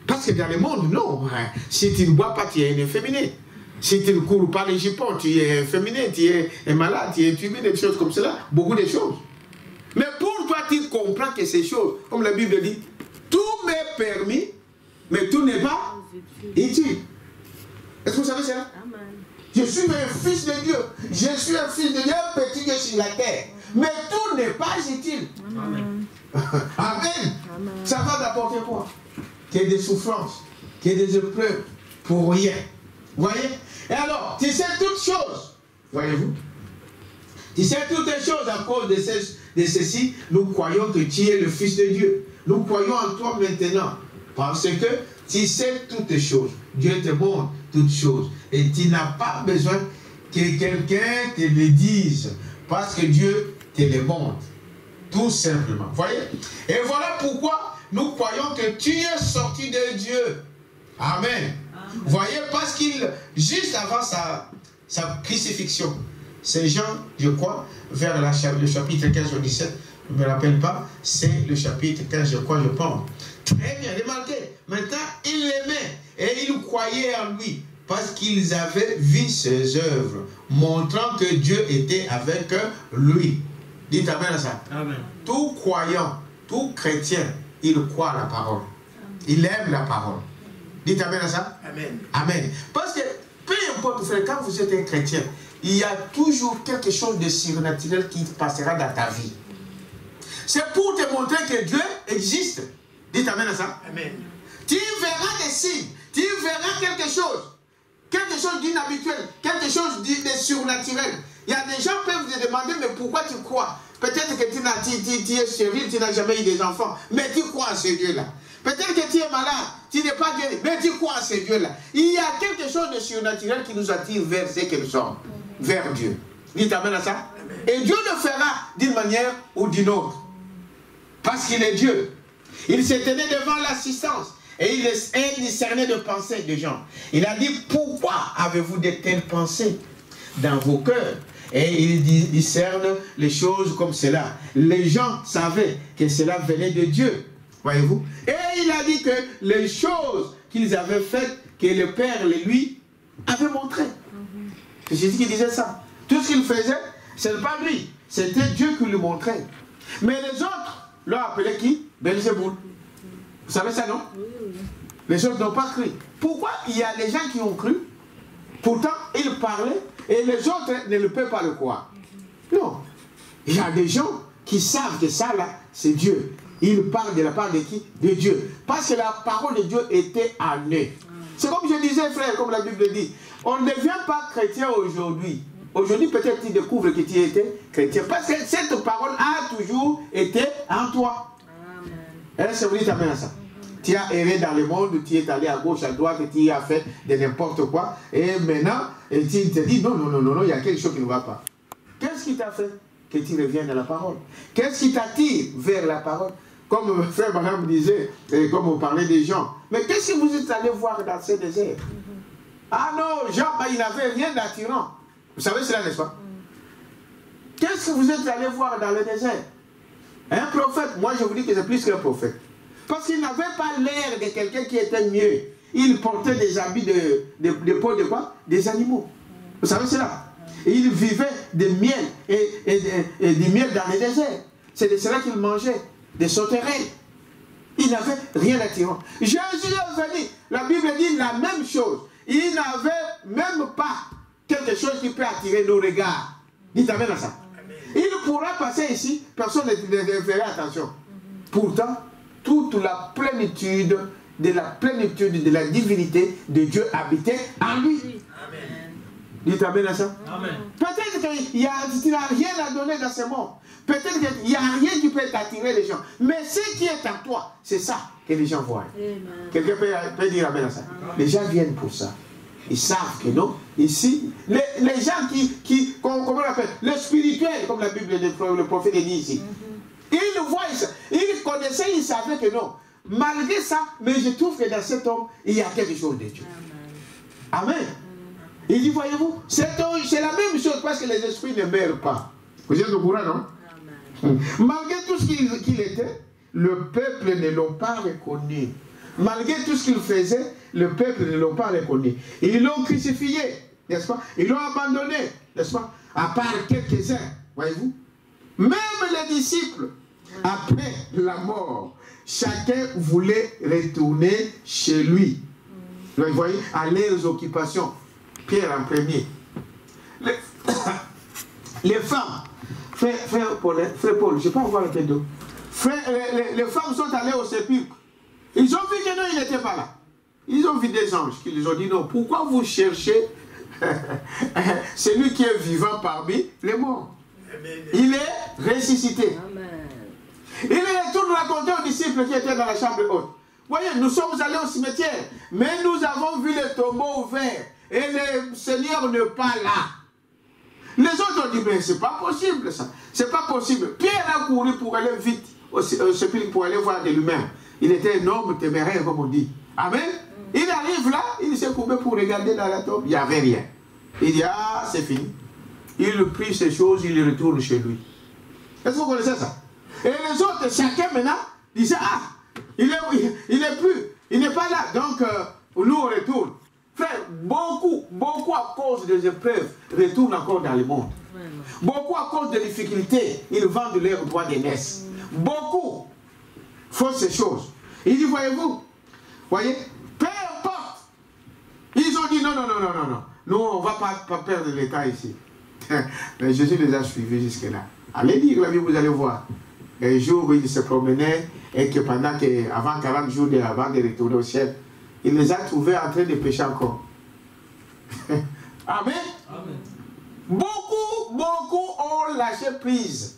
Parce que dans le monde, non. Si tu ne bois pas, tu es un efféminé. Si tu ne cours pas les jupons, tu es efféminé, tu es un malade, tu es intubé, des choses comme cela. Beaucoup de choses. Mais pour toi, tu comprends que ces choses, comme la Bible dit, tout m'est permis, mais tout n'est pas utile. Est-ce que vous savez cela? Amen. Je suis un fils de Dieu. Je suis un fils de Dieu, petit Dieu sur la terre. Mais tout n'est pas utile. Amen. Amen. Amen. Ça va d'apporter quoi? Qu'il y ait des souffrances, qu'il y ait des épreuves, pour rien. Voyez? Et alors, tu sais toutes choses. Voyez-vous? Tu sais toutes les choses à cause de de ceci, nous croyons que tu es le Fils de Dieu. Nous croyons en toi maintenant. Parce que tu sais toutes choses. Dieu te montre toutes choses. Et tu n'as pas besoin que quelqu'un te le dise. Parce que Dieu te le montre. Tout simplement. Voyez? Et voilà pourquoi nous croyons que tu es sorti de Dieu. Amen. Voyez, parce qu'il, juste avant sa crucifixion, c'est Jean, je crois, vers le chapitre 15 au 17, je ne me rappelle pas, c'est le chapitre 15, je crois, je pense. Très bien, remarquez, maintenant, il l'aimait et il croyait en lui, parce qu'ils avaient vu ses œuvres, montrant que Dieu était avec lui. Dites amen à ça. Amen. Tout croyant, tout chrétien, il croit à la parole. Il aime la parole. Dites amen à ça. Amen. Amen. Parce que, peu importe, frère, quand vous êtes un chrétien, il y a toujours quelque chose de surnaturel qui passera dans ta vie. C'est pour te montrer que Dieu existe. Dites amen à ça. Amen. Tu verras des signes, tu verras quelque chose d'inhabituel, quelque chose de surnaturel. Il y a des gens qui peuvent te demander, mais pourquoi tu crois? Peut-être que tu es stérile, tu n'as jamais eu des enfants, mais tu crois à ce Dieu-là. Peut-être que tu es malade, tu n'es pas guéri, mais tu crois à ce Dieu-là. Il y a quelque chose de surnaturel qui nous attire vers ce que nous sommes, vers Dieu. Dites amen à ça. Et Dieu le fera d'une manière ou d'une autre. Parce qu'il est Dieu. Il se tenait devant l'assistance et il discernait de pensées des gens. Il a dit, pourquoi avez-vous de telles pensées dans vos cœurs? Et il discerne les choses comme cela. Les gens savaient que cela venait de Dieu. Voyez-vous? Et il a dit que les choses qu'ils avaient faites, que le Père lui avait montré. C'est Jésus qui disait ça. Tout ce qu'il faisait, ce n'est pas lui. C'était Dieu qui lui montrait. Mais les autres l'ont appelé qui? Belzéboul. Vous savez ça, non? Oui, oui. Les autres n'ont pas cru. Pourquoi il y a des gens qui ont cru? Pourtant, ils parlaient et les autres ne le peuvent pas le croire. Non. Il y a des gens qui savent que ça, là, c'est Dieu. Ils parlent de la part de qui? De Dieu. Parce que la parole de Dieu était en eux. C'est comme je disais, frère, comme la Bible dit. On ne devient pas chrétien aujourd'hui. Aujourd'hui, peut-être tu découvres que tu étais chrétien. Parce que cette parole a toujours été en toi. Amen. Est-ce que vous dites amen à ça? Tu as erré dans le monde, tu es allé à gauche, à droite, tu as fait de n'importe quoi. Et maintenant, tu te dis, non, il y a quelque chose qui ne va pas. Qu'est-ce qui t'a fait que tu reviennes à la parole? Qu'est-ce qui t'attire vers la parole? Comme frère Madame disait, et comme on parlait des gens. Mais qu'est-ce que vous êtes allé voir dans ce désert? Ah non, Jean, il n'avait rien d'attirant. Vous savez cela, n'est-ce pas? Qu'est-ce que vous êtes allé voir dans le désert? Un prophète, moi je vous dis que c'est plus qu'un prophète. Parce qu'il n'avait pas l'air de quelqu'un qui était mieux. Il portait des habits de peau de quoi? Des animaux. Vous savez cela? Et il vivait de miel et du miel dans le désert. C'est de cela qu'il mangeait, des sauterelles. Il n'avait rien d'attirant. Jésus est venu. La Bible dit la même chose. Il n'avait même pas quelque chose qui peut attirer nos regards. Dites amen à ça. Il pourra passer ici, personne ne ferait attention. Pourtant, toute la plénitude de la divinité de Dieu habitait en lui. Amen. Dites amen à ça. Peut-être qu'il n'y a rien à donner dans ce monde. Peut-être qu'il n'y a rien qui peut t'attirer les gens. Mais ce qui est en toi, c'est ça que les gens voient. Quelqu'un peut dire amen à ça. Les gens viennent pour ça. Ils savent que non. Ici, les gens comment on appelle, le spirituel, comme la Bible, le prophète dit ici. Ils voient ça. Ils connaissaient, ils savaient que non. Malgré ça, mais je trouve que dans cet homme, il y a quelque chose de Dieu. Amen. Il dit, voyez-vous, c'est la même chose parce que les esprits ne meurent pas. Vous êtes au courant, non? Amen. Malgré tout ce qu'il était, le peuple ne l'a pas reconnu. Malgré tout ce qu'il faisait, le peuple ne l'a pas reconnu. Ils l'ont crucifié, n'est-ce pas? Ils l'ont abandonné, n'est-ce pas? À part quelques-uns, voyez-vous. Même les disciples, après la mort, chacun voulait retourner chez lui. Vous voyez, aller aux occupations. Pierre en premier. Les femmes, frère Paul, je ne sais pas voir le pédo. Les femmes sont allées au sépulcre. Ils ont vu que non, il n'était pas là. Ils ont vu des anges qui les ont dit non. Pourquoi vous cherchez celui qui est vivant parmi les morts? Il est ressuscité. Amen. Il retourne raconter aux disciples qui étaient dans la chambre haute. Voyez, nous sommes allés au cimetière, mais nous avons vu le tombeau ouvert et le Seigneur n'est pas là. Les autres ont dit, mais c'est pas possible ça. C'est pas possible. Pierre a couru pour aller vite au sépulcre pour aller voir de lui-même. Il était un homme téméraire, comme on dit. Amen. Il arrive là, il s'est courbé pour regarder dans la tombe, il n'y avait rien. Il dit, ah, c'est fini. Il prit ces choses, il retourne chez lui. Est-ce que vous connaissez ça? Et les autres, chacun maintenant, disait, ah, il n'est pas là. Donc, nous on retourne. Frère, beaucoup à cause des épreuves retournent encore dans le monde. Beaucoup à cause des difficultés, ils vendent leur droit d'aînesse. Beaucoup font ces choses. Il dit, voyez-vous, voyez, peu importe. Ils ont dit, non. Nous, on ne va pas perdre l'état ici. Mais Jésus les a suivis jusque-là. Allez lire la Bible, vous allez voir. Un jour, il se promenait et que avant 40 jours avant de retourner au ciel, il les a trouvés en train de pécher encore. Amen. Amen. Beaucoup ont lâché prise.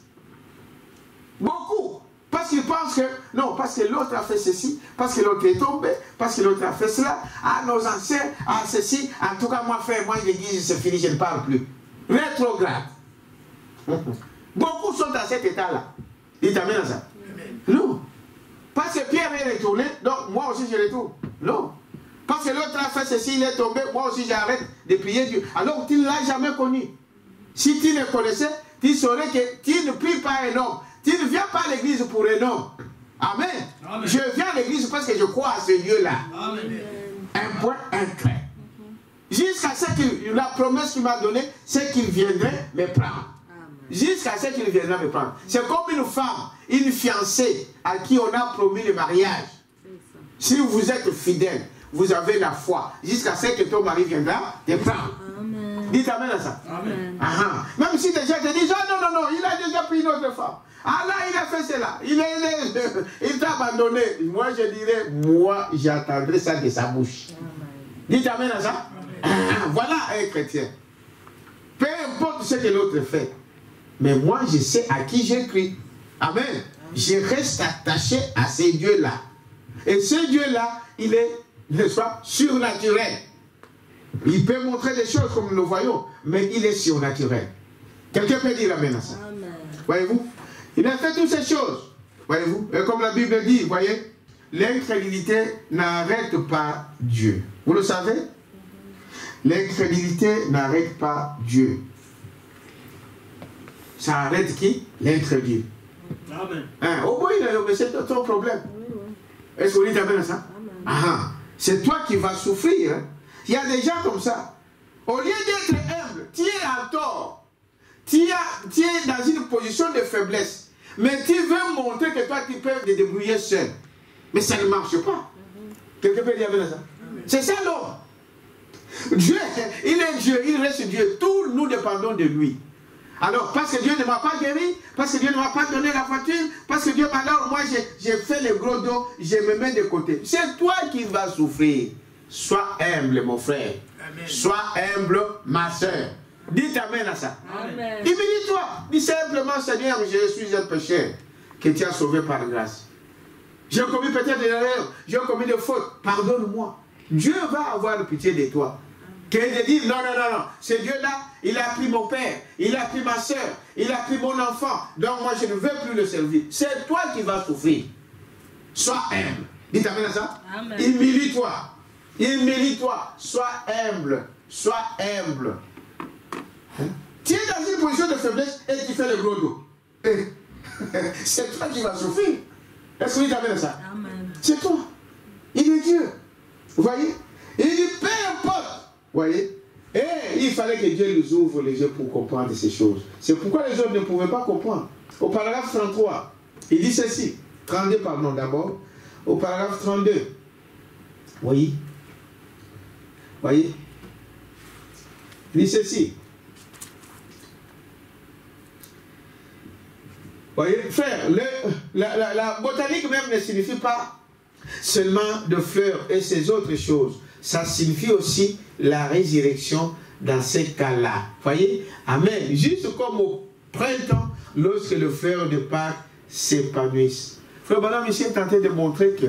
Beaucoup. Parce qu'ils pensent que, non, parce que l'autre a fait ceci, parce que l'autre est tombé, parce que l'autre a fait cela, ah, nos anciens, ah, ceci, en tout cas, moi, frère, moi, je dis, c'est fini, je ne parle plus. Rétrograde. Beaucoup sont dans cet état-là. Il t'amène à ça. Non. Parce que Pierre est retourné, donc moi aussi je retourne. Non. Parce que l'autre a fait ceci, il est tombé, moi aussi j'arrête de prier Dieu. Alors tu ne l'as jamais connu. Si tu le connaissais, tu saurais que tu ne pries pas un homme. Tu ne viens pas à l'église pour un homme. Amen. Amen. Je viens à l'église parce que je crois à ce Dieu-là. Un point, un trait. Jusqu'à ce que la promesse qu'il m'a donnée, c'est qu'il viendrait me prendre. Jusqu'à ce qu'il viendra me prendre. C'est comme une femme, une fiancée à qui on a promis le mariage. Si vous êtes fidèle, vous avez la foi, jusqu'à ce que ton mari viendra te prendre. Amen. Dites amen à ça. Amen. Même si déjà te disent, oh non, il a déjà pris une autre femme. Ah là, il a fait cela. Il t'a abandonné. Moi, je dirais, moi, j'attendrai ça de sa bouche. Amen. Dites amen à ça. Voilà un chrétien. Peu importe ce que l'autre fait. Mais moi, je sais à qui j'écris. Amen. Je reste attaché à ces dieux-là. Et ce Dieu-là, il est, n'est-ce pas, surnaturel. Il peut montrer des choses comme nous le voyons, mais il est surnaturel. Quelqu'un peut dire amen à ça. Voyez-vous? Il a fait toutes ces choses. Voyez-vous? Et comme la Bible dit, voyez, l'incrédulité n'arrête pas Dieu. Vous le savez? L'incrédulité n'arrête pas Dieu. Ça arrête qui? L'incrédule. Amen. Oh oui, mais c'est ton problème. Est-ce que vous dites amen à ça? C'est toi qui vas souffrir. Hein? Il y a des gens comme ça. Au lieu d'être humble, tu es en tort. Tu es dans une position de faiblesse. Mais tu veux montrer que toi, tu peux te débrouiller seul. Mais ça ne marche pas. Quelqu'un peut dire amen à ça? C'est ça l'homme. Dieu, il est Dieu, il reste Dieu. Tous nous dépendons de lui. Alors, parce que Dieu ne m'a pas guéri, parce que Dieu ne m'a pas donné la voiture, parce que Dieu m'a dit, moi j'ai fait le gros dos, je me mets de côté. C'est toi qui vas souffrir. Sois humble, mon frère. Amen. Sois humble, ma soeur. Dites amen à ça. Humilie-toi. Dis simplement, Seigneur, je suis un pécheur que tu as sauvé par grâce. J'ai commis peut-être des erreurs, j'ai commis des fautes. Pardonne-moi. Dieu va avoir pitié de toi. Que de dire, non, ce Dieu-là, il a pris mon père, il a pris ma soeur, il a pris mon enfant, donc moi je ne veux plus le servir. C'est toi qui vas souffrir. Sois humble. Dites amen à ça. Humilie-toi. Humilie-toi. Sois humble. Sois humble. Hein? Tu es dans une position de faiblesse et tu fais le gros dos. C'est toi qui vas souffrir. Est-ce que vous dites amen à ça? C'est toi. Il est Dieu. Vous voyez? Il dit, peu importe. Vous voyez? Et il fallait que Dieu nous ouvre les yeux pour comprendre ces choses. C'est pourquoi les autres ne pouvaient pas comprendre. Au paragraphe 33, il dit ceci. 32, pardon, d'abord. Au paragraphe 32. Voyez? Voyez? Il dit ceci. Voyez, frère, la botanique même ne signifie pas seulement de fleurs et ces autres choses. Ça signifie aussi la résurrection dans ces cas-là. Voyez? Amen. Juste comme printemps, lorsque le fleur de Pâques s'épanouisse. Frère Branham ici est tenté de montrer que,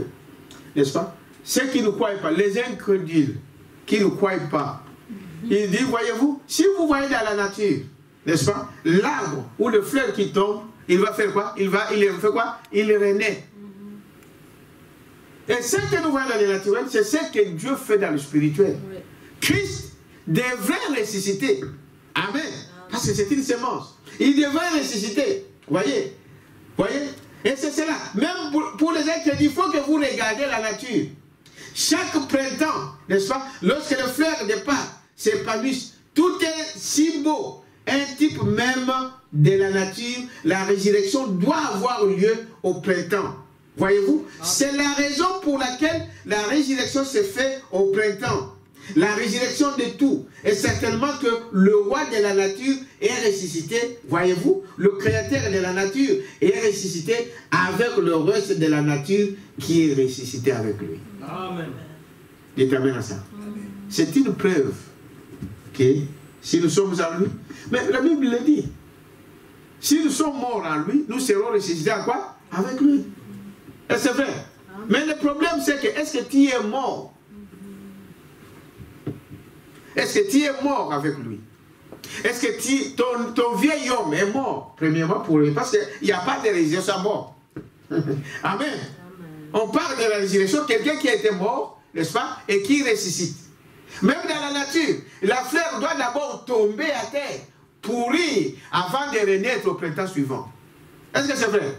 n'est-ce pas, ceux qui ne croient pas, les incrédules, qui ne croient pas, il dit, voyez-vous, si vous voyez dans la nature, n'est-ce pas, l'arbre ou le fleur qui tombe, il va faire quoi? Il fait quoi? Il renaît. Et ce que nous voyons dans le naturel, c'est ce que Dieu fait dans le spirituel. Oui. Christ devrait ressusciter. Amen. Parce que c'est une semence. Il devrait ressusciter. Voyez? Voyez? Et c'est cela. Même pour les êtres, il faut que vous regardiez la nature. Chaque printemps, n'est-ce pas? Lorsque les fleurs de Pâques s'épanouissent, tout est si beau. Un type même de la nature, la résurrection doit avoir lieu au printemps. Voyez-vous? C'est la raison pour laquelle la résurrection se fait au printemps. La résurrection de tout. Et certainement que le roi de la nature est ressuscité. Voyez-vous? Le créateur de la nature est ressuscité avec le reste de la nature qui est ressuscité avec lui. Amen. Dites amen à ça. C'est une preuve que si nous sommes en lui, mais la Bible le dit. Si nous sommes morts en lui, nous serons ressuscités à quoi? Avec lui. Et c'est vrai. Mais le problème, c'est que, est-ce que tu es mort? Est-ce que tu es mort avec lui? Est-ce que ton vieil homme est mort? Premièrement pour lui, parce qu'il n'y a pas de résurrection mort. Amen. On parle de la résurrection, quelqu'un qui a été mort, n'est-ce pas, et qui ressuscite. Même dans la nature, la fleur doit d'abord tomber à terre, pourrir, avant de renaître au printemps suivant. Est-ce que c'est vrai?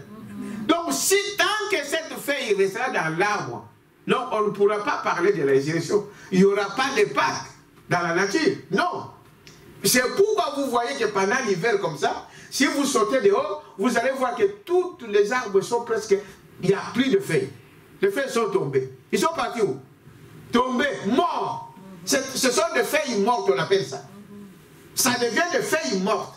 Donc, si tant que cette feuille restera dans l'arbre, non, on ne pourra pas parler de la résurrection. Il n'y aura pas de Pâques dans la nature. Non. C'est pourquoi vous voyez que pendant l'hiver comme ça, si vous sortez dehors, vous allez voir que tous les arbres sont presque... Il n'y a plus de feuilles. Les feuilles sont tombées. Ils sont partis où? Tombés, morts. Ce sont des feuilles mortes, on appelle ça. Ça devient des feuilles mortes.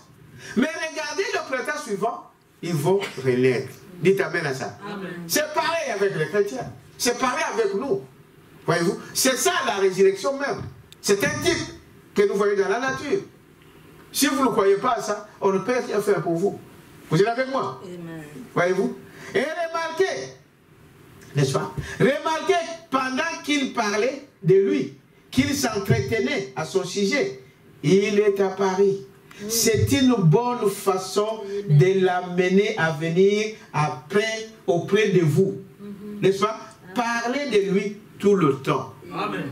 Mais regardez le printemps suivant, ils vont renaître. Dites amen à ça. C'est pareil avec les chrétiens. C'est pareil avec nous. Voyez-vous? C'est ça la résurrection même. C'est un type que nous voyons dans la nature. Si vous ne croyez pas à ça, on ne peut rien faire pour vous. Vous êtes avec moi? Voyez-vous? Et remarquez, n'est-ce pas? Remarquez pendant qu'il parlait de lui, qu'il s'entretenait à son sujet, il est à Paris. C'est une bonne façon de l'amener à venir après, auprès de vous. N'est-ce pas? Parlez de lui tout le temps. Amen.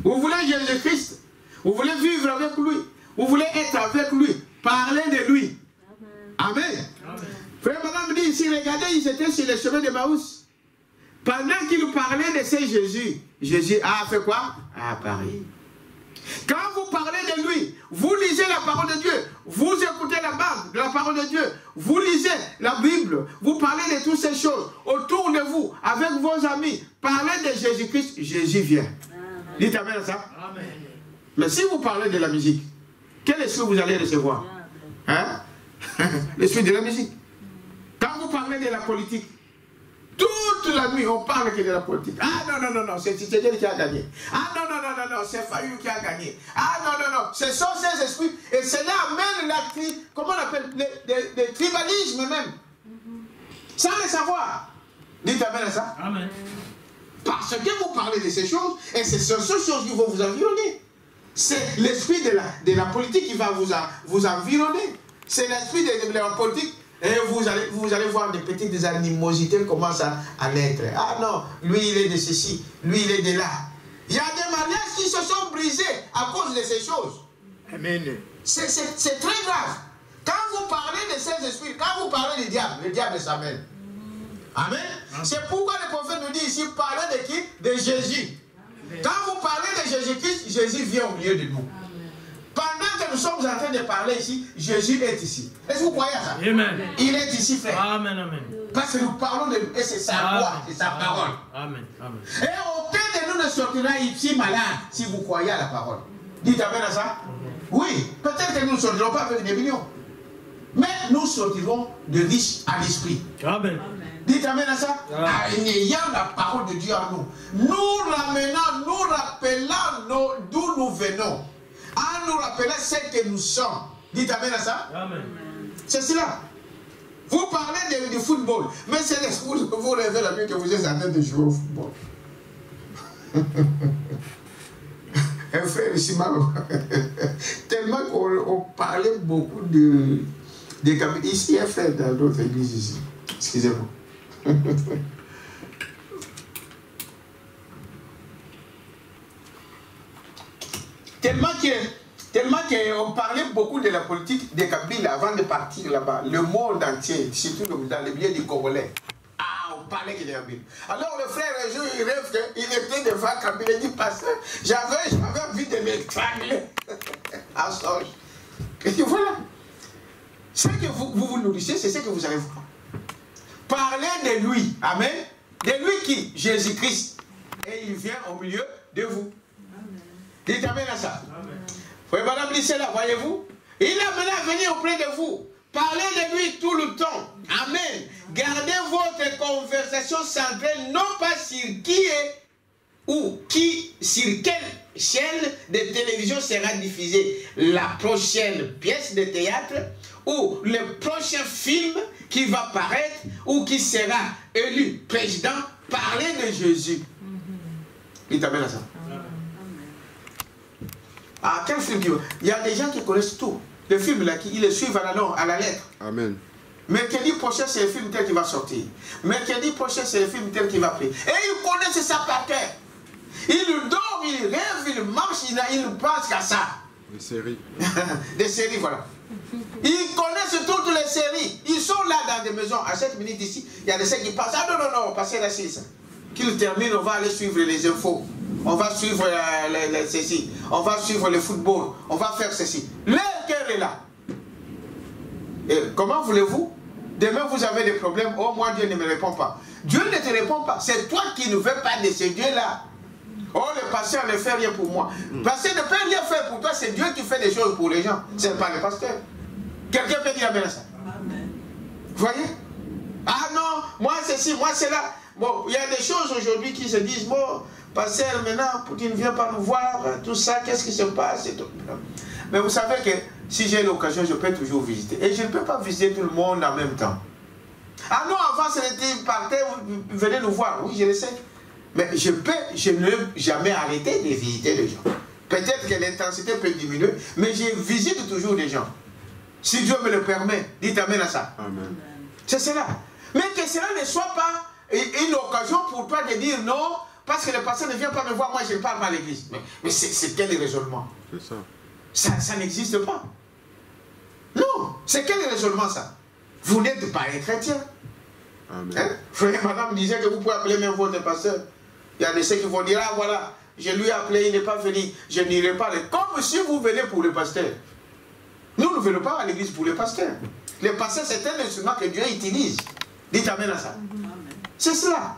Vous voulez Jésus-Christ? Vous voulez vivre avec lui? Vous voulez être avec lui? Parlez de lui. Amen. Amen. Frère Madame dit ici, regardez, ils étaient sur le chemin de Maús. Pendant qu'il parlait de ce Jésus, Jésus a fait quoi? À Paris. Quand vous parlez de lui, vous lisez la parole de Dieu, vous écoutez la base de la parole de Dieu, vous lisez la Bible, vous parlez de toutes ces choses autour de vous, avec vos amis, parlez de Jésus-Christ, Jésus vient. Amen. Dites amen à ça. Amen. Mais si vous parlez de la musique, quel esprit vous allez recevoir? Hein? L'esprit de la musique. Quand vous parlez de la politique, toute la nuit, on parle que de la politique. Ah non, non, non, non, c'est Tchétchène qui a gagné. Ah non, non, non, non, non, c'est Fayou qui a gagné. Ah non, non, non, ce sont ces esprits. Et cela amène comment on appelle, le tribalisme même. Sans le savoir. Dites amen à ça. Amen. Parce que vous parlez de ces choses, et c'est ces choses qui vont vous environner. C'est l'esprit de la politique qui va vous environner. C'est l'esprit de la politique. Et vous allez voir des petites animosités commencent à naître. Ah non, lui il est de ceci, lui il est de là. Il y a des mariages qui se sont brisés à cause de ces choses. Amen. C'est très grave. Quand vous parlez de ces esprits, quand vous parlez du diable, le diable s'amène. Amen. C'est pourquoi le prophète nous dit ici, parlez de qui? De Jésus. Quand vous parlez de Jésus-Christ, Jésus vient au milieu de nous. Pendant que nous sommes en train de parler ici, Jésus est ici. Est-ce que vous croyez à ça? Amen. Il est ici, frère. Amen, amen. Parce que nous parlons de lui et c'est sa voix, c'est sa parole. Amen, amen. Et aucun de nous ne sortira ici malade si vous croyez à la parole. Dites amen à ça? Oui, peut-être que nous ne sortirons pas avec des millions. Mais nous sortirons de riches à l'esprit. Amen. Dites amen à ça? En ayant la parole de Dieu en nous. Nous ramenant, nous rappelant d'où nous venons. En nous rappelant ce que nous sommes. Dites amen à ça? Amen. C'est cela. Vous parlez de football, mais c'est vous rêvez la nuit que vous êtes en train de jouer au football. Un frère ici, tellement qu'on parlait beaucoup de ici, un frère dans d'autres églises ici. Excusez-moi. Tellement qu'on parlait beaucoup de la politique des Kabila avant de partir là-bas. Le monde entier, surtout dans les milieux du Congolais. Ah, on parlait qu'il y avait. Alors le frère, un jour, il rêve qu'il était devant Kabila. Il dit, pasteur, j'avais envie de m'étrangler. À Sorge. Et voilà. Ce que vous nourrissez, c'est ce que vous allez voir. Parlez de lui. Amen. De lui qui? Jésus-Christ. Et il vient au milieu de vous. Amen. Dites amen à ça. Amen. Madame Lissela, voyez-vous? Il a mené à venir auprès de vous. Parlez de lui tout le temps. Amen. Gardez votre conversation centrée non pas sur qui est ou sur quelle chaîne de télévision sera diffusée la prochaine pièce de théâtre ou le prochain film qui va paraître ou qui sera élu président. Parlez de Jésus. Il t'amène à ça. Ah, quel film il y a des gens qui connaissent tout. Le film là, ils le suivent à la lettre. Amen. Mercredi prochain, c'est le film tel qui va sortir. Mercredi prochain, c'est le film tel qui va prier. Et ils connaissent ça par cœur. Ils dorment, ils rêvent, ils marchent, ils ne pensent qu'à ça. Des séries. Des séries, voilà. Ils connaissent toutes les séries. Ils sont là dans des maisons. À 7 minutes ici, il y a des gens qui passent. Ah non, passez là, c'est ça. Qu'ils terminent, on va aller suivre les infos. On va suivre ceci. On va suivre le football. On va faire ceci. Leur cœur est là. Et comment voulez-vous? Demain, vous avez des problèmes. Oh, moi, Dieu ne me répond pas. Dieu ne te répond pas. C'est toi qui ne veux pas de ce Dieu-là. Oh, le pasteur ne fait rien pour moi. Le pasteur ne peut rien faire pour toi. C'est Dieu qui fait des choses pour les gens. Ce n'est pas le pasteur. Quelqu'un peut dire amen à ça. Amen. Vous voyez? Ah non, moi, ceci, moi, c'est là. Bon, il y a des choses aujourd'hui qui se disent, bon, pasteur, maintenant, Poutine ne vient pas nous voir, tout ça, qu'est-ce qui se passe et tout. Mais vous savez que si j'ai l'occasion, je peux toujours visiter. Et je ne peux pas visiter tout le monde en même temps. Ah non, avant, c'était partait, vous venez nous voir. Oui, je le sais. Mais je ne vais jamais arrêter de visiter les gens. Peut-être que l'intensité peut diminuer, mais je visite toujours des gens. Si Dieu me le permet, dites amen à ça. Amen. C'est cela. Mais que cela ne soit pas une occasion pour toi de dire non, parce que le pasteur ne vient pas me voir, moi je ne parle pas à l'église. Mais c'est quel raisonnement? C'est ça. Ça n'existe pas. Non, c'est quel raisonnement ça? Vous n'êtes pas un chrétien. Amen. Hein? Frère, madame disait que vous pouvez appeler même votre pasteur. Il y a des ceux qui vont dire, ah voilà, je lui ai appelé, il n'est pas venu, je n'irai pas. Comme si vous venez pour le pasteur. Nous ne venons pas à l'église pour le pasteur. Le pasteur, c'est un instrument que Dieu utilise. Dites amen à ça. C'est cela.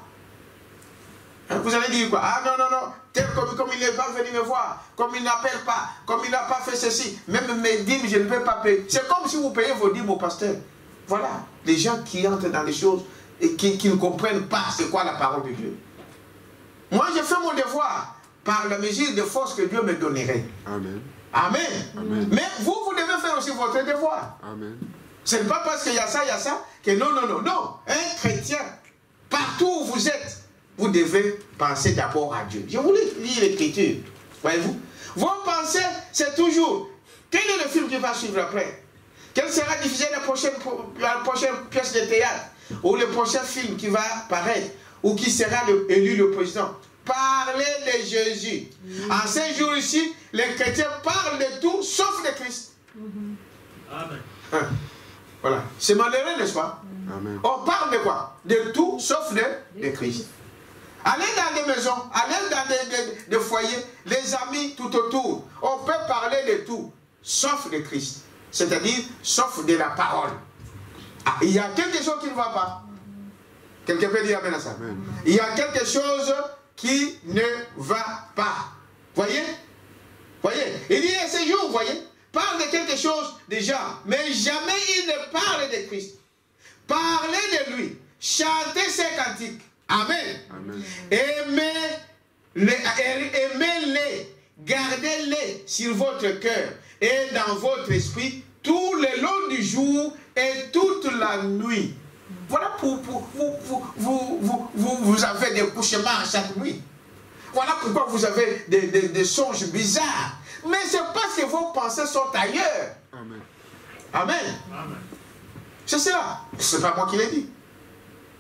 Hein, vous allez dire quoi? Ah non, tel comme il n'est pas venu me voir, comme il n'appelle pas, comme il n'a pas fait ceci, même mes dîmes, je ne peux pas payer. C'est comme si vous payez vos dîmes au pasteur. Voilà, les gens qui entrent dans les choses et qui ne comprennent pas c'est quoi la parole de Dieu. Moi, je fais mon devoir par la mesure de force que Dieu me donnerait. Amen. Amen. Amen. Mais vous devez faire aussi votre devoir. Amen. Ce n'est pas parce qu'il y a ça, que non. Un chrétien, partout où vous êtes, vous devez penser d'abord à Dieu. Je voulais lire l'écriture. Voyez-vous? Vos pensées, c'est toujours, quel est le film qui va suivre après? Quelle sera diffusée la prochaine pièce de théâtre? Ou le prochain film qui va paraître? Ou qui sera élu le président? Parlez de Jésus. En ces jours ici, les chrétiens parlent de tout sauf de Christ. Amen. Voilà. C'est malheureux, n'est-ce pas? Amen. On parle de quoi? De tout sauf de Christ. Allez dans des maisons, allez dans des foyers, les amis tout autour. On peut parler de tout sauf de Christ. C'est-à-dire sauf de la parole. Ah, il y a quelque chose qui ne va pas. Quelqu'un peut dire amen à ça. Amen. Il y a quelque chose qui ne va pas. Voyez? Il y a ces jours, voyez? Parle de quelque chose déjà, mais jamais il ne parle de Christ. Parlez de lui. Chantez ses cantiques. Amen. Amen. Aimez-les. Gardez-les sur votre cœur et dans votre esprit tout le long du jour et toute la nuit. Voilà pour vous avez des cauchemars chaque nuit. Voilà pourquoi vous avez des songes bizarres. Mais c'est parce que vos pensées sont ailleurs. Amen. Amen. Amen. C'est cela. Ce n'est pas moi qui l'ai dit.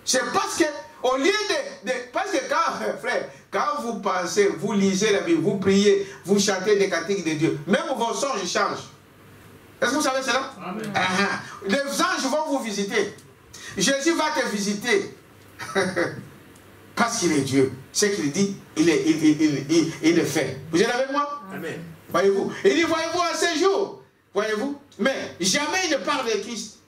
C'est parce que, au lieu parce que quand, frère, quand vous pensez, vous lisez la Bible, vous priez, vous chantez des cantiques de Dieu, même vos songes changent. Est-ce que vous savez cela? Amen. Les anges vont vous visiter. Jésus va te visiter. Parce qu'il est Dieu. Ce qu'il dit, il le fait. Vous êtes avec moi? Amen. Voyez-vous? Il dit, voyez-vous, à ce jour. Voyez-vous? Mais jamais il ne parle de Christ.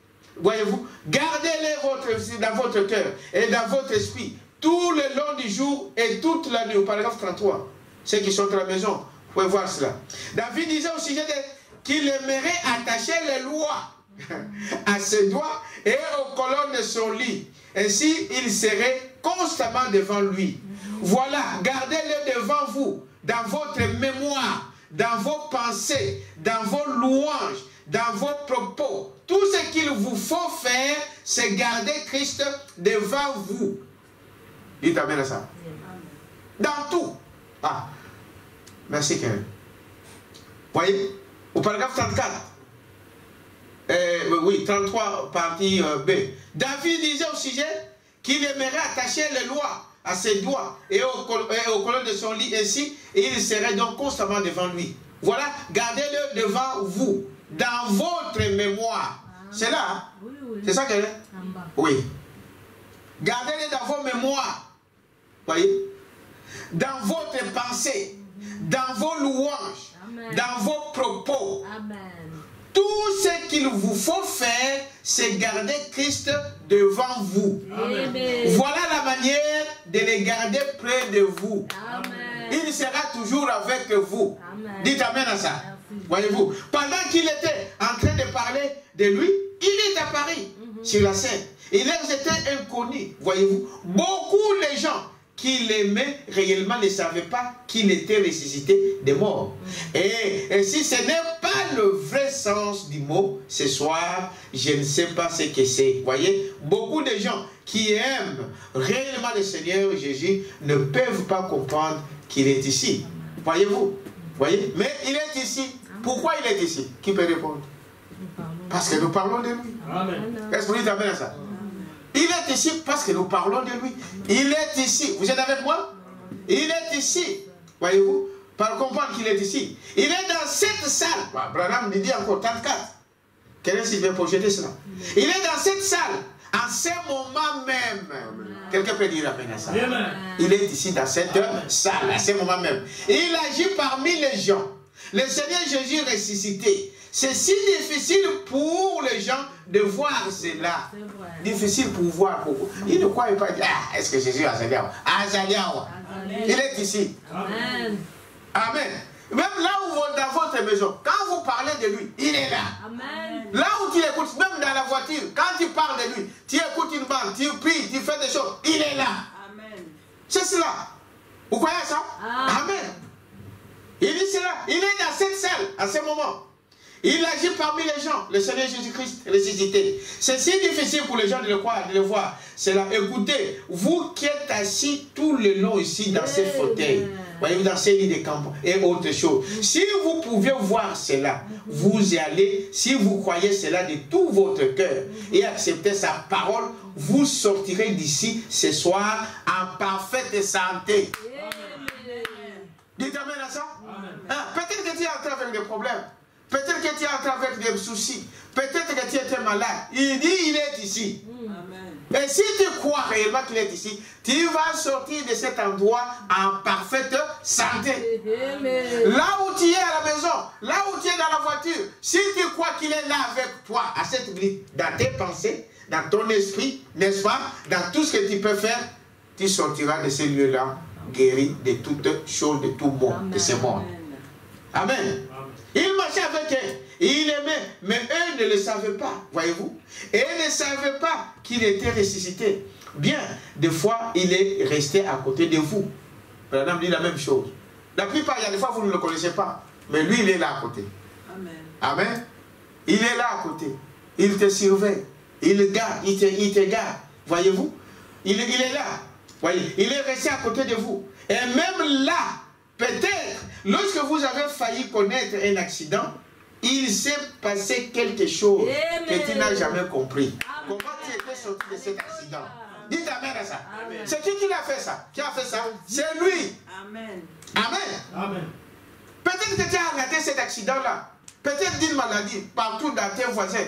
Voyez-vous? Gardez-les dans votre cœur et dans votre esprit tout le long du jour et toute la nuit. Au paragraphe 33. Ceux qui sont à la maison, vous pouvez voir cela. David disait au sujet qu'il aimerait attacher les lois à ses doigts et aux colonnes de son lit. Ainsi, il serait constamment devant lui. Voilà, gardez-le devant vous, dans votre mémoire, dans vos pensées, dans vos louanges, dans vos propos. Tout ce qu'il vous faut faire, c'est garder Christ devant vous. Dites amen à ça. Dans tout. Ah, merci Kevin. Voyez, au paragraphe 34. Oui, 33, partie B. David disait au sujet qu'il aimerait attacher les lois à ses doigts et aux colonnes de son lit ainsi, et il serait donc constamment devant lui. Voilà, gardez-le devant vous, dans votre mémoire. C'est là, hein? Oui, oui. C'est ça qu'elle est? Oui. Gardez-le dans vos mémoires. Voyez? Dans votre pensée, dans vos louanges, amen, dans vos propos. Amen. Tout ce qu'il vous faut faire, c'est garder Christ devant vous. Amen. Voilà la manière de les garder près de vous. Amen. Il sera toujours avec vous. Amen. Dites amen à ça. Voyez-vous, pendant qu'il était en train de parler de lui, il est apparu sur la scène. Il était inconnu. Voyez-vous, beaucoup de gens qui l'aimaient réellement ne savaient pas qu'il était ressuscité des morts. Et si ce n'est pas le vrai sens du mot, ce soir, je ne sais pas ce que c'est. Voyez, beaucoup de gens qui aiment réellement le Seigneur Jésus ne peuvent pas comprendre qu'il est ici. Voyez-vous? Voyez? Mais il est ici. Pourquoi il est ici? Qui peut répondre? Parce que nous parlons de lui. Amen. Est-ce que vous dites amen à ça? Il est ici parce que nous parlons de lui. Il est ici. Vous êtes avec moi? Il est ici. Voyez-vous? Par comprendre qu'il est ici. Il est dans cette salle. Branham dit encore 34. Quelqu'un s'il veut projeter cela. Il est dans cette salle. En ce moment même. Quelqu'un peut dire amen à ça. Il est ici dans cette salle. À ce moment même. Et il agit parmi les gens. Le Seigneur Jésus ressuscité. C'est si difficile pour les gens de voir cela. Difficile pour voir beaucoup. Ils ne croient pas. Ah, est-ce que Jésus a Zaliawa? Il est ici. Amen. Amen. Même là où dans votre maison, quand vous parlez de lui, il est là. Amen. Là où tu écoutes, même dans la voiture, quand tu parles de lui, tu écoutes une bande, tu pries, tu fais des choses, il est là. Amen. C'est cela. Vous croyez ça? Amen. Il dit cela. Il est dans cette salle à ce moment. Il agit parmi les gens, le Seigneur Jésus-Christ ressuscité. C'est si difficile pour les gens de le croire, de le voir. C'est là. Écoutez, vous qui êtes assis tout le long ici dans ces fauteuils, voyez-vous, dans ces lits de camp et autre chose. Si vous pouviez voir cela, vous y allez, si vous croyez cela de tout votre cœur et acceptez sa parole, vous sortirez d'ici ce soir en parfaite santé. Dites amen à ça. Peut-être que tu es entré avec des problèmes. Peut-être que tu es entré avec des soucis. Peut-être que tu étais malade. Il dit il est ici. Amen. Et si tu crois réellement qu'il est ici, tu vas sortir de cet endroit en parfaite santé. Amen. Là où tu es à la maison, là où tu es dans la voiture, si tu crois qu'il est là avec toi à cette minute, dans tes pensées, dans ton esprit, n'est-ce pas, dans tout ce que tu peux faire, tu sortiras de ces lieux-là guéri de toutes choses, de tout monde, de ce monde. Amen. Amen. Il marchait avec eux, il aimait, mais eux ne le savaient pas, voyez-vous. Et ils ne savaient pas qu'il était ressuscité. Bien, des fois, il est resté à côté de vous. Madame dit la même chose. La plupart, il y a des fois, vous ne le connaissez pas, mais lui, il est là à côté. Amen. Amen. Il est là à côté. Il te surveille. Il garde, il te garde. Voyez-vous? Il est là. Voyez, il est resté à côté de vous. Et même là, peut-être, lorsque vous avez failli connaître un accident, il s'est passé quelque chose que tu n'as jamais compris. Comment tu étais sorti de cet accident? Dites amen à ça. C'est qui l'a fait ça? Qui a fait ça? C'est lui. Amen. Amen. Peut-être que tu as raté cet accident-là. Peut-être d'une maladie, partout dans tes voisins,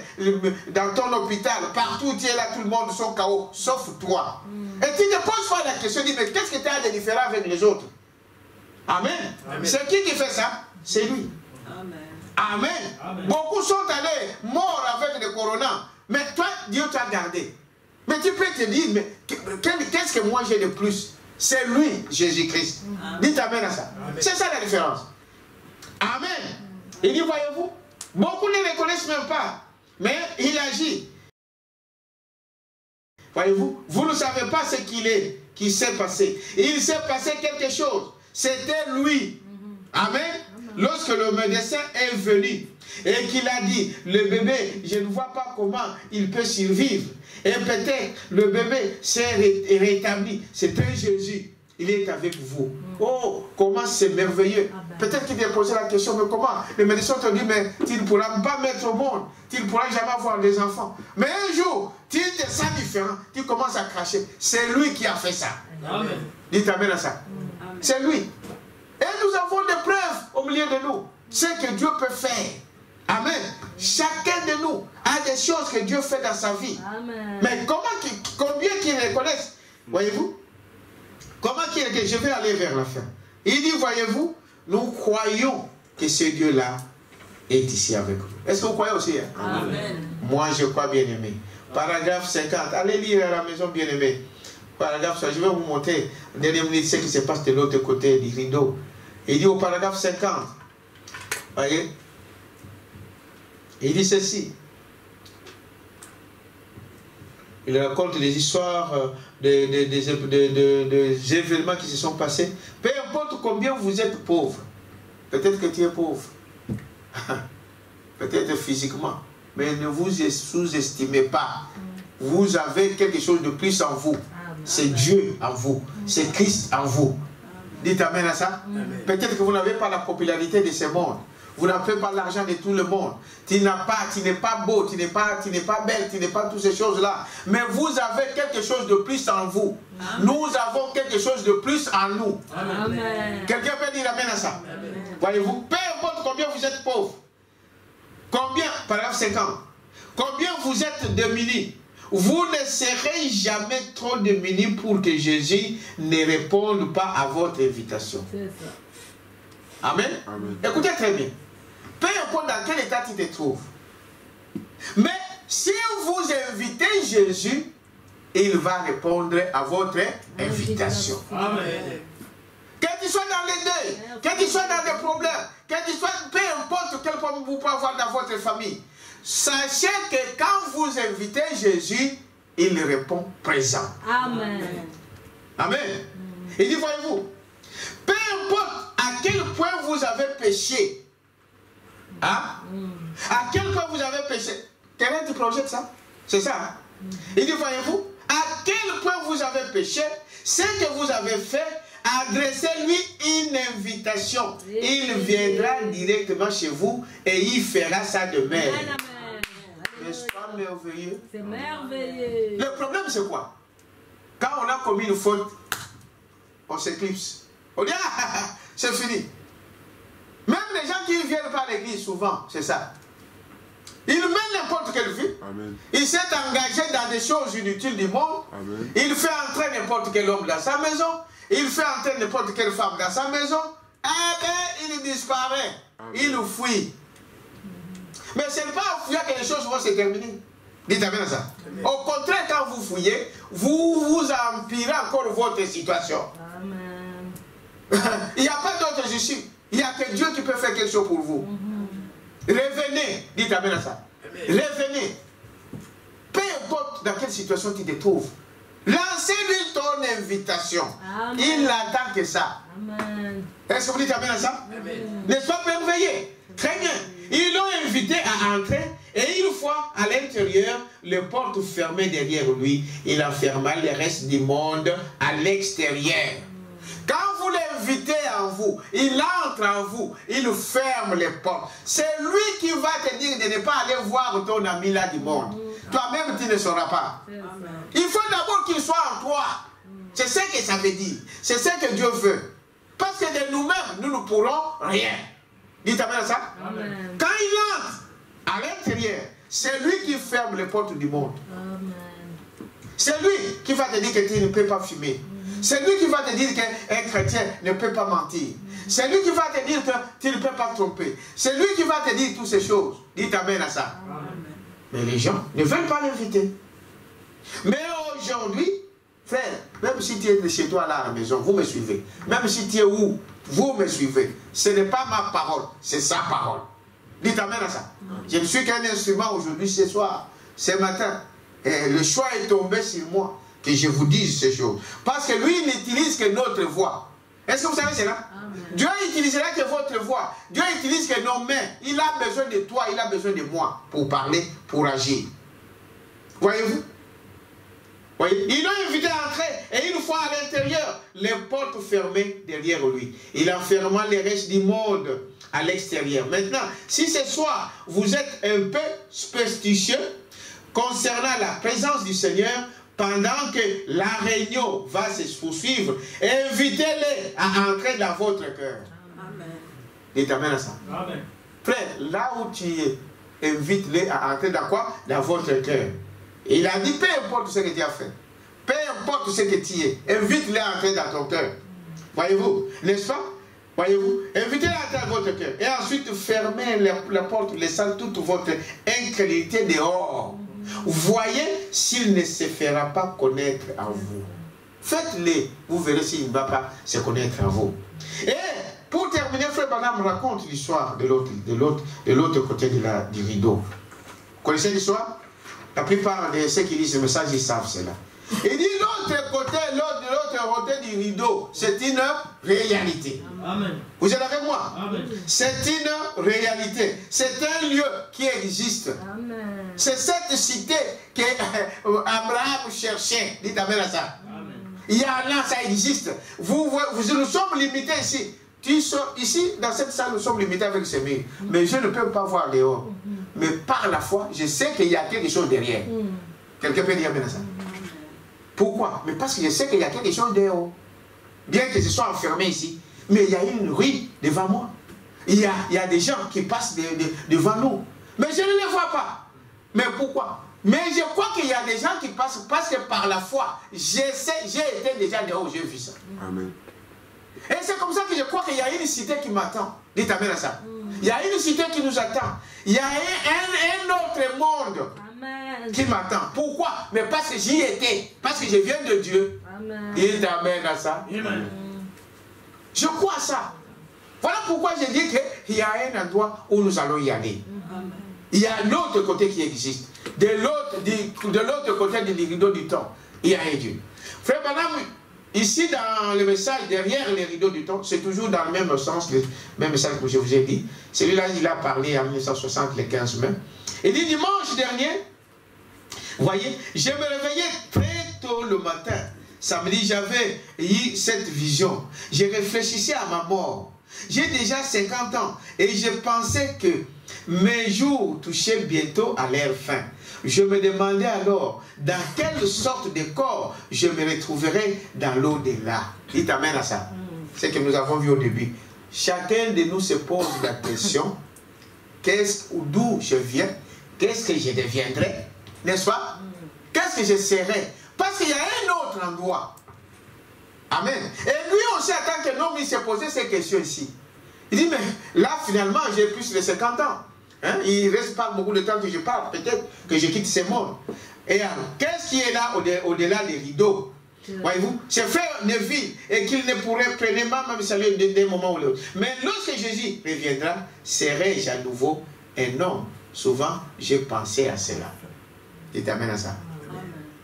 dans ton hôpital, partout tu es là, tout le monde sont KO, sauf toi. Et tu te poses pas la question, dis, mais qu'est-ce que tu as de différent avec les autres? Amen. C'est qui fait ça? C'est lui. Amen. Beaucoup sont allés morts avec le corona, mais toi, Dieu t'a gardé. Mais tu peux te dire, mais qu'est-ce que moi j'ai de plus? C'est lui, Jésus-Christ. Dites amen à ça. C'est ça la différence. Amen. Il dit, voyez-vous, beaucoup ne le reconnaissent même pas, mais il agit. Voyez-vous, vous ne savez pas ce qui s'est passé. Il s'est passé quelque chose. C'était lui. Amen. Lorsque le médecin est venu et qu'il a dit, le bébé, je ne vois pas comment il peut survivre. Et peut-être le bébé s'est rétabli. C'est un Jésus. Il est avec vous. Oh, comment c'est merveilleux. Peut-être qu'il t'a posé la question, mais comment? Le médecin te dit, mais tu ne pourras pas mettre au monde. Tu ne pourras jamais avoir des enfants. Mais un jour, tu te sens différent. Tu commences à cracher. C'est lui qui a fait ça. Amen. Dites amen à ça. C'est lui. Et nous avons des preuves au milieu de nous. Ce que Dieu peut faire. Amen. Chacun de nous a des choses que Dieu fait dans sa vie. Amen. Mais combien qu'ils reconnaissent? Voyez-vous? Comment qu'il est? Je vais aller vers la fin. Il dit, voyez-vous, nous croyons que ce Dieu-là est ici avec nous. Est-ce que vous croyez aussi? Amen. Moi, je crois, bien aimé. Paragraphe 50. Allez lire à la maison, bien aimé. Paragraphe 50. Je vais vous montrer en dernière minute ce qui se passe de l'autre côté du rideau. Il dit au paragraphe 50. Voyez? Il dit ceci. Il raconte des histoires, des événements qui se sont passés. Peu importe combien vous êtes pauvre. Peut-être que tu es pauvre. Peut-être physiquement. Mais ne vous sous-estimez pas. Vous avez quelque chose de plus en vous. C'est Dieu en vous. C'est Christ en vous. Dites amen à ça. Peut-être que vous n'avez pas la popularité de ce monde. Vous n'avez pas l'argent de tout le monde. Tu n'es pas beau, tu n'es pas belle, tu n'es pas toutes ces choses-là. Mais vous avez quelque chose de plus en vous. Amen. Nous avons quelque chose de plus en nous. Quelqu'un peut dire amen à ça? Voyez-vous, peu importe combien vous êtes pauvre. Combien, paragraphe 50, combien vous êtes démunis. Vous ne serez jamais trop démunis pour que Jésus ne réponde pas à votre invitation. C'est ça. Amen. Amen. Écoutez très bien. Peu importe dans quel état tu te trouves. Mais si vous invitez Jésus, il va répondre à votre invitation. Amen. Que tu sois dans les deuils, que tu sois dans des problèmes, que tu sois, peu importe quel problème vous pouvez avoir dans votre famille, sachez que quand vous invitez Jésus, il répond présent. Amen. Amen. Il dit, voyez-vous, peu importe à quel point vous avez péché, hein? À quel point vous avez péché, quelqu'un te projette ça? C'est ça, hein? Il dit, voyez-vous, à quel point vous avez péché, ce que vous avez fait, adressez-lui une invitation. Il viendra directement chez vous et il fera ça de même. N'est-ce pas merveilleux? C'est merveilleux. Le problème, c'est quoi? Quand on a commis une faute, on s'éclipse. On dit, ah, c'est fini. Même les gens qui ne viennent pas à l'église, souvent, c'est ça. Il mène n'importe quelle vie. Amen. Il s'est engagé dans des choses inutiles du monde. Amen. Il fait entrer n'importe quel homme dans sa maison. Il fait entrer n'importe quelle femme dans sa maison. Et bien, il disparaît. Amen. Il fuit. Mais ce n'est pas en fouillant que les choses vont se terminer. Dites amen à ça. Amen. Au contraire, quand vous fouillez, vous empirez encore votre situation. Amen. Il n'y a pas d'autre issue. Il n'y a que Dieu qui peut faire quelque chose pour vous. Revenez. Dites amen à ça. Amen. Revenez. Peu importe dans quelle situation tu te trouves. Lancez-lui ton invitation. Amen. Il n'attend que ça. Est-ce que vous dites amen à ça? N'est-ce pas merveilleux? Très bien. Ils l'ont invité à entrer et fois, à l'intérieur, les portes fermées derrière lui, il enferma le reste du monde à l'extérieur. Quand vous l'invitez en vous, il entre en vous, il ferme les portes. C'est lui qui va te dire de ne pas aller voir ton ami là du monde. Toi-même, tu ne sauras pas. Il faut d'abord qu'il soit en toi. C'est ce que ça veut dire. C'est ce que Dieu veut. Parce que de nous-mêmes, nous ne pourrons rien. Dites amen à ça. Amen. Quand il entre à l'intérieur, c'est lui qui ferme les portes du monde. C'est lui qui va te dire que tu ne peux pas fumer. C'est lui qui va te dire qu'un chrétien ne peut pas mentir. C'est lui qui va te dire que tu ne peux pas tromper. C'est lui qui va te dire toutes ces choses. Dites amen à ça. Amen. Mais les gens ne veulent pas l'inviter. Mais aujourd'hui, frère, même si tu es chez toi là à la maison, vous me suivez. Même si tu es où, vous me suivez. Ce n'est pas ma parole, c'est sa parole. Dites amen à ça. Je ne suis qu'un instrument aujourd'hui, ce soir, ce matin. Et le choix est tombé sur moi. Que je vous dise ces choses. Parce que lui, il n'utilise que notre voix. Est-ce que vous savez cela? Amen. Dieu n'utilisera que votre voix. Dieu utilise que nos mains. Il a besoin de toi, il a besoin de moi pour parler, pour agir. Voyez-vous? Voyez? Ils l'ont invité à entrer. Et une fois à l'intérieur, les portes fermées derrière lui. Il enferma les restes du monde à l'extérieur. Maintenant, si ce soir, vous êtes un peu superstitieux concernant la présence du Seigneur, pendant que la réunion va se poursuivre, invitez-les à entrer dans votre cœur. Amen. Dites amen à ça. Amen. Frère, là où tu es, invite-les à entrer dans quoi? Dans votre cœur. Il a dit, peu importe ce que tu as fait, peu importe ce que tu es, invite-les à entrer dans ton cœur. Voyez-vous, n'est-ce pas? Voyez-vous, invitez-les à entrer dans votre cœur. Et ensuite, fermez la porte, laissant toute votre incrédulité dehors. Voyez s'il ne se fera pas connaître à vous. Faites-le, vous verrez s'il ne va pas se connaître à vous. Et pour terminer, Frère Branham raconte l'histoire de l'autre côté du rideau. Vous connaissez l'histoire? La plupart de ceux qui lisent le message, ils savent cela. Il dit l'autre côté du rideau, c'est une réalité. Amen. Vous êtes avec moi? C'est une réalité. C'est un lieu qui existe. C'est cette cité qu'Abraham cherchait. Dites amen à ça. Amen. Il y a là, ça existe. Nous sommes limités ici. Ici, dans cette salle, nous sommes limités avec ces murs. Mais je ne peux pas voir dehors. Mais par la foi, je sais qu'il y a quelque chose derrière. Quelqu'un peut dire amen à ça? Pourquoi? Mais parce que je sais qu'il y a quelque chose dehors. Bien que ce soit enfermé ici, mais il y a une rue devant moi. Il y a des gens qui passent devant nous. Mais je ne les vois pas. Mais pourquoi? Mais je crois qu'il y a des gens qui passent parce que par la foi, j'ai été déjà dehors, j'ai vu ça. Amen. Et c'est comme ça que je crois qu'il y a une cité qui m'attend. Dites amen à ça. Il y a une cité qui nous attend. Il y a un autre monde. Amen. Qui m'attend. Pourquoi? Mais parce que j'y étais. Parce que je viens de Dieu. Amen. Dites amen à ça. Amen. Je crois à ça. Voilà pourquoi je dis qu'il y a un endroit où nous allons y aller. Amen. Il y a un autre côté qui existe. De l'autre côté du rideau du temps, il y a un Dieu. Frère Branham, ici dans le message, derrière les rideaux du temps, c'est toujours dans le même sens, le même message que je vous ai dit. Celui-là, il a parlé en 1960, le 15 mai. Il dit dimanche dernier, vous voyez, je me réveillais très tôt le matin. Samedi, j'avais eu cette vision. Je réfléchissais à ma mort. J'ai déjà 50 ans et je pensais que mes jours touchaient bientôt à leur fin. Je me demandais alors dans quelle sorte de corps je me retrouverais dans l'au-delà. Dites amen à ça. C'est ce que nous avons vu au début. Chacun de nous se pose la question, d'où je viens, qu'est-ce que je deviendrai, n'est-ce pas? Qu'est-ce que je serai? Parce qu'il y a un autre endroit. Amen. Et lui aussi, en tant que homme, il s'est posé ces questions ici. Il dit, mais là, finalement, j'ai plus de 50 ans. Hein? Il ne reste pas beaucoup de temps que je parle. Peut-être que je quitte ce monde. Et qu'est-ce qui est là au-delà des rideaux? Voyez-vous? C'est frère Neville et qu'il ne pourrait pleinement même saluer d'un moment ou l'autre. Mais lorsque Jésus reviendra, serai-je à nouveau un homme? Souvent, j'ai pensé à cela. Tu t'amènes à ça.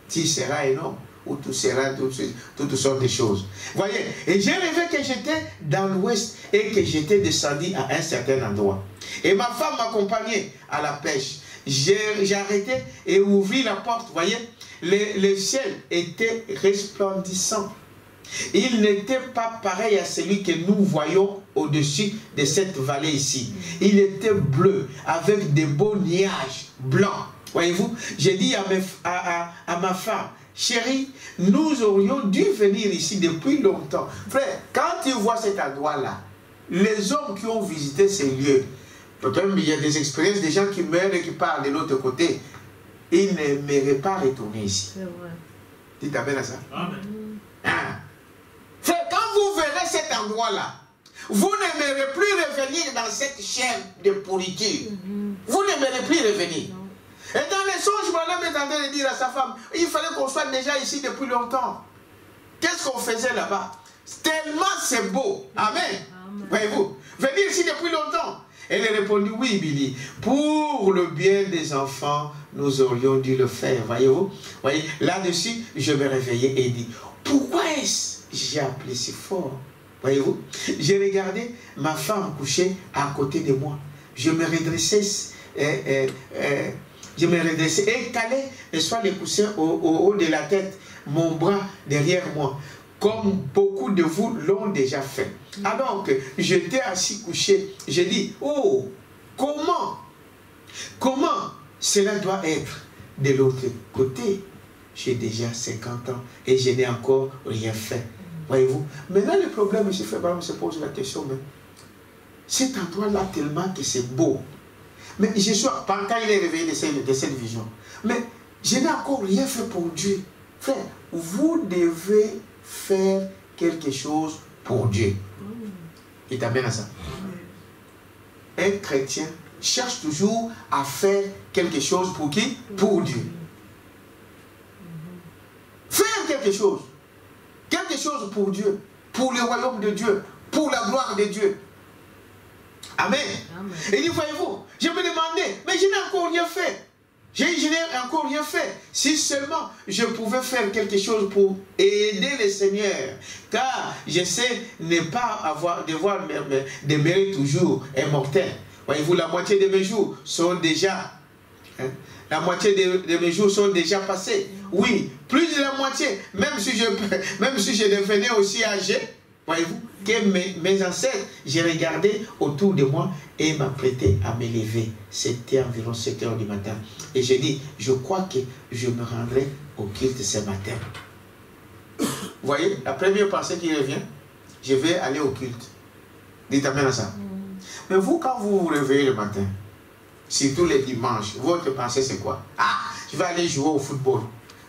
Tu seras un homme ou tu seras toutes sortes de choses. Voyez, et j'ai rêvé que j'étais dans l'ouest et que j'étais descendu à un certain endroit. Et ma femme m'accompagnait à la pêche. j'ai arrêté et ouvert la porte. Vous voyez, le ciel était resplendissant. Il n'était pas pareil à celui que nous voyons au-dessus de cette vallée ici. Il était bleu, avec des beaux nuages blancs. Voyez-vous, j'ai dit à ma femme, chérie, nous aurions dû venir ici depuis longtemps. Frère, quand tu vois cet endroit-là, les hommes qui ont visité ces lieux, peut-être il y a des expériences, des gens qui meurent et qui partent de l'autre côté, ils n'aimeraient pas retourner ici. C'est vrai. Dites amen à ça. Amen. Ah. Frère, quand vous verrez cet endroit-là, vous n'aimerez plus revenir dans cette chair de pourriture. Vous n'aimerez plus revenir. Non. Et dans les songes, madame est en train de dire à sa femme, il fallait qu'on soit déjà ici depuis longtemps. Qu'est-ce qu'on faisait là-bas? Tellement c'est beau. Amen. Voyez-vous, venir ici depuis longtemps. Elle a répondu, oui, Billy, pour le bien des enfants, nous aurions dû le faire. Voyez-vous? Voyez, là-dessus, je me réveillais et dit, pourquoi est-ce que j'ai appelé si fort? Voyez-vous? J'ai regardé ma femme couchée à côté de moi. Je me redressais, et calais, et soit les coussins au haut de la tête, mon bras derrière moi, comme beaucoup de vous l'ont déjà fait. Alors que j'étais assis couché, j'ai dit, oh, comment cela doit être de l'autre côté? J'ai déjà 50 ans et je n'ai encore rien fait. Voyez-vous? Maintenant, le problème, M. Fébram se pose la question, mais cet endroit-là, tellement que c'est beau. Mais je suis, quand il est réveillé de cette vision, mais je n'ai encore rien fait pour Dieu. Frère, vous devez faire quelque chose pour Dieu. Il t'amène à ça. Un chrétien cherche toujours à faire quelque chose pour qui? Pour Dieu. Faire quelque chose. Quelque chose pour Dieu. Pour le royaume de Dieu. Pour la gloire de Dieu. Amen. Amen. Et dit, voyez-vous, je me demandais, mais je n'ai encore rien fait. Je n'ai encore rien fait. Si seulement je pouvais faire quelque chose pour aider le Seigneur. Car je sais ne pas devoir demeurer toujours immortel. Voyez-vous, la moitié de mes jours sont déjà... la moitié de mes jours sont déjà passés. Oui, plus de la moitié. Même si je devenais aussi âgé, voyez-vous, que mes ancêtres, j'ai regardé autour de moi et m'apprêtais à me lever. C'était environ 7 h du matin. Et j'ai dit, je crois que je me rendrai au culte ce matin. Vous voyez, la première pensée qui revient, je vais aller au culte. Dites amen à ça. Mais vous, quand vous vous réveillez le matin, surtout les dimanches, votre pensée c'est quoi? Ah, je vais aller jouer au football.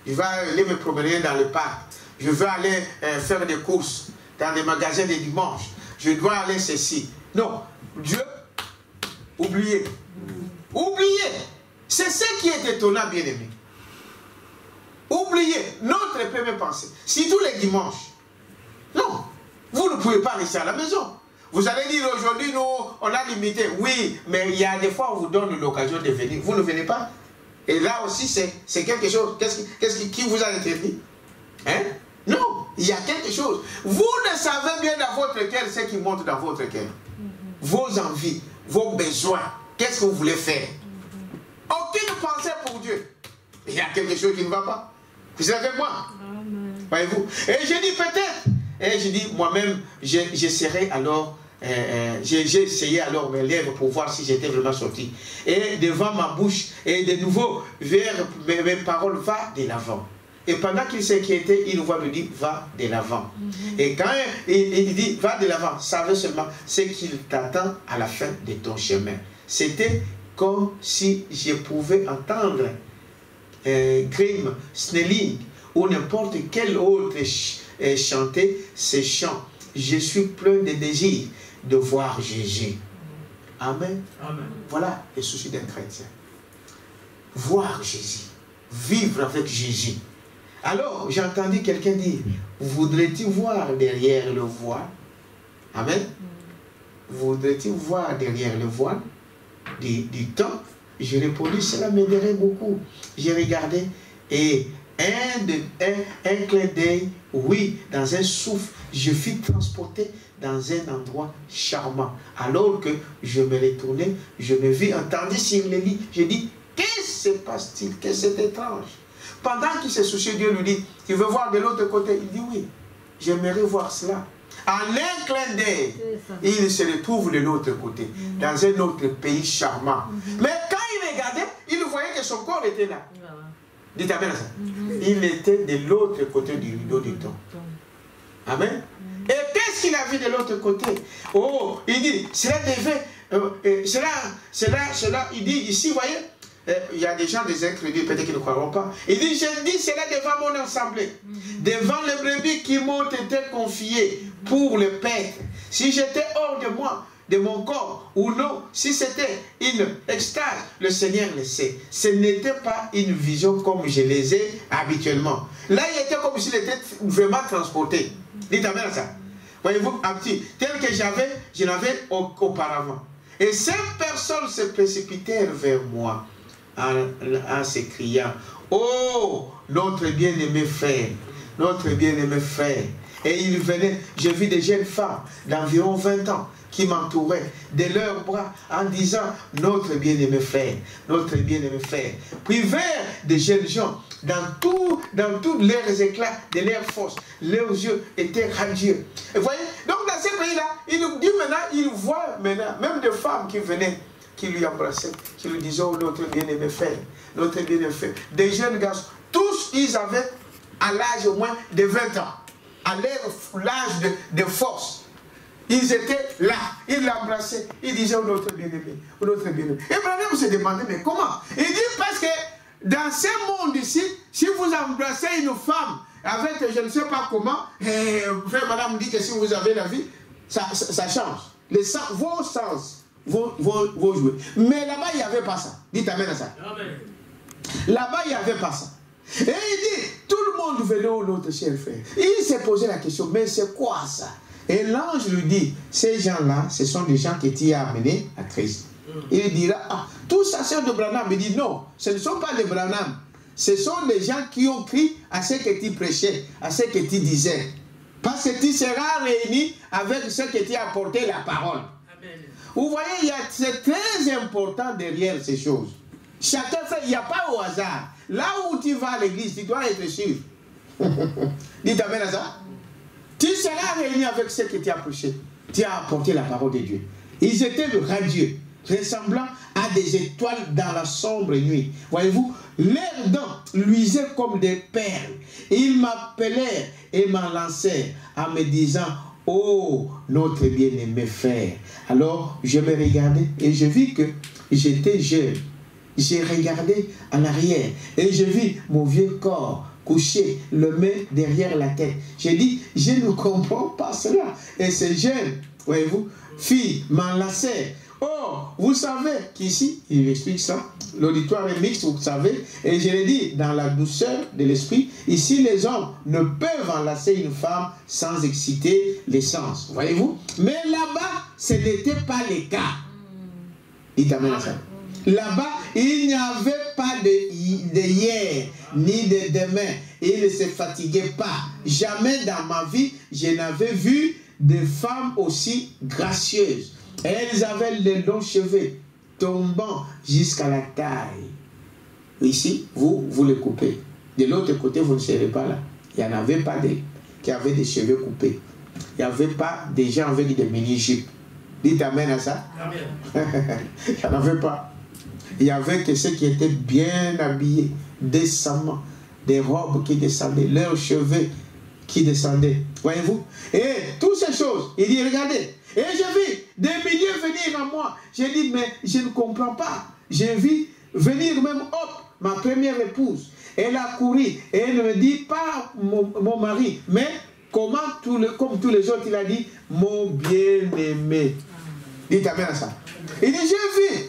Je vais aller me promener dans le parc. Je vais aller faire des courses dans des magasins des dimanches. Je dois aller ceci. Non, Dieu, oubliez. Oubliez. C'est ce qui est étonnant, bien-aimé. Oubliez notre première pensée. Si tous les dimanches, non, vous ne pouvez pas rester à la maison. Vous allez dire aujourd'hui, nous, on a limité. Oui, mais il y a des fois où on vous donne l'occasion de venir. Vous ne venez pas. Et là aussi, c'est quelque chose. Qui vous a interdit? Hein? Non, il y a quelque chose. Vous ne savez bien dans votre cœur ce qui monte dans votre cœur. Vos envies, vos besoins. Qu'est-ce que vous voulez faire? Aucune pensée pour Dieu. Il y a quelque chose qui ne va pas. Vous êtes avec moi? Voyez-vous? Et je dis peut-être. Et je dis moi-même, j'essaierai alors. J'ai essayé alors mes lèvres pour voir si j'étais vraiment sorti. Et devant ma bouche, et de nouveau, vers mes paroles, va de l'avant. Et pendant qu'il s'inquiétait, une voix lui dit, va de l'avant. Et quand il dit, va de l'avant, savez seulement ce qu'il t'attend à la fin de ton chemin. C'était comme si je pouvais entendre Grimm, Snelling ou n'importe quel autre chanter ces chants. Je suis plein de désir de voir Jésus. Amen. Amen. Voilà le souci d'un chrétien. Voir Jésus. Vivre avec Jésus. Alors, j'ai entendu quelqu'un dire, voudrais-tu voir derrière le voile? Amen. Voudrais-tu voir derrière le voile du temps? J'ai répondu, cela m'aiderait beaucoup. J'ai regardé et un clin d'œil, oui, dans un souffle, je fus transporté dans un endroit charmant. Alors que je me retournais, je me vis entendu sur le lit. J'ai dit, qu'est-ce se passe-t-il? Que c'est étrange. Pendant qu'il se souciait, Dieu lui dit, tu veux voir de l'autre côté? Il dit oui, j'aimerais voir cela. En un clin d'œil, il se retrouve de l'autre côté, dans un autre pays charmant. Mais quand il regardait, il voyait que son corps était là. Dites amen à ça. Il était de l'autre côté du rideau du temps. Amen. Et qu'est-ce qu'il a vu de l'autre côté? Oh, il dit, cela devait, cela, il dit ici, vous voyez, il y a des gens, des incrédules, peut-être qu'ils ne croiront pas. Il dit, je dis cela devant mon assemblée, devant les brebis qui m'ont été confiées pour le paître. Si j'étais hors de moi, de mon corps, ou non, si c'était une extase, le Seigneur le sait. Ce n'était pas une vision comme je les ai habituellement. Là, il était comme s'il était vraiment transporté. Dites amen à ça. Voyez-vous, un petit, tel que je l'avais auparavant. Et 5 personnes se précipitèrent vers moi en s'écriant, oh, notre bien-aimé frère, notre bien-aimé frère. Et il venait, j'ai vu des jeunes femmes d'environ 20 ans qui m'entouraient de leurs bras en disant, notre bien-aimé frère, notre bien-aimé frère. Puis vers des jeunes gens, dans tous leurs éclats de leur force, leurs yeux étaient radieux. Et vous voyez, donc dans ce pays-là, il nous dit maintenant, il voit maintenant, même des femmes qui venaient, qui lui embrassaient, qui lui disaient, oh, notre bien-aimé frère, notre bien-aimé frère. Des jeunes garçons, tous ils avaient à l'âge au moins de 20 ans, à l'âge de force. Ils étaient là, ils l'embrassaient, ils disaient, oh, notre bien-aimé, oh, notre bien-aimé. Et Branham se demandait, mais comment? Il dit, parce que dans ce monde ici, si vous embrassez une femme avec je ne sais pas comment, frère madame dit que si vous avez la vie, ça change. Vos sens vont jouer. Mais là-bas, il n'y avait pas ça. Dites amen à ça. Là-bas, il n'y avait pas ça. Et il dit, tout le monde venait au notre cher frère. Il s'est posé la question, mais c'est quoi ça? Et l'ange lui dit, ces gens-là, ce sont des gens que tu as amenés à Christ. Il dira, ah, tout ça c'est de Branham. Il dit, non, ce ne sont pas les Branham. Ce sont les gens qui ont cru à ce que tu prêchais, à ce que tu disais. Parce que tu seras réuni avec ce que tu as apporté la parole. Amen. Vous voyez, c'est très important derrière ces choses. Chacun fait, il n'y a pas au hasard. Là où tu vas à l'église, tu dois être sûr. Dites amen à ça. Tu seras réuni avec ce que tu as prêché. Tu as apporté la parole de Dieu. Ils étaient radieux, ressemblant à des étoiles dans la sombre nuit. Voyez-vous, leurs dents luisaient comme des perles. Ils m'appelèrent et m'en lancèrent en me disant, oh, notre bien-aimé frère. Alors, je me regardais et je vis que j'étais jeune. J'ai regardé en arrière et je vis mon vieux corps couché, le main derrière la tête. J'ai dit, je ne comprends pas cela. Et ces jeunes, voyez-vous, filles m'enlacèrent. Oh, vous savez qu'ici, il explique ça, l'auditoire est mixte, vous savez, et je l'ai dit, dans la douceur de l'esprit, ici les hommes ne peuvent enlacer une femme sans exciter les sens, voyez-vous. Mais là-bas, ce n'était pas le cas. Il t'amène à ça. Là-bas, il n'y avait pas de hier, ni de demain. Il ne se fatiguait pas. Jamais dans ma vie, je n'avais vu de femmes aussi gracieuses. Elles avaient les longs cheveux tombant jusqu'à la taille. Ici, vous les coupez. De l'autre côté, vous ne serez pas là. Il n'y en avait pas qui avaient des cheveux coupés. Il n'y avait pas des gens avec des mini-jupes. Dites amen à ça. Amen. Il n'y en avait pas. Il y avait que ceux qui étaient bien habillés, décemment, des robes qui descendaient, leurs cheveux qui descendaient. Voyez-vous? Et toutes ces choses, il dit, regardez. Et j'ai vu des milliers venir à moi. J'ai dit, mais je ne comprends pas. J'ai vu venir même, hop, ma première épouse. Elle a couru et elle ne me dit pas mon mari, mais comme tous les autres, il a dit, mon bien-aimé. Dites amen à ça. Il dit, j'ai vu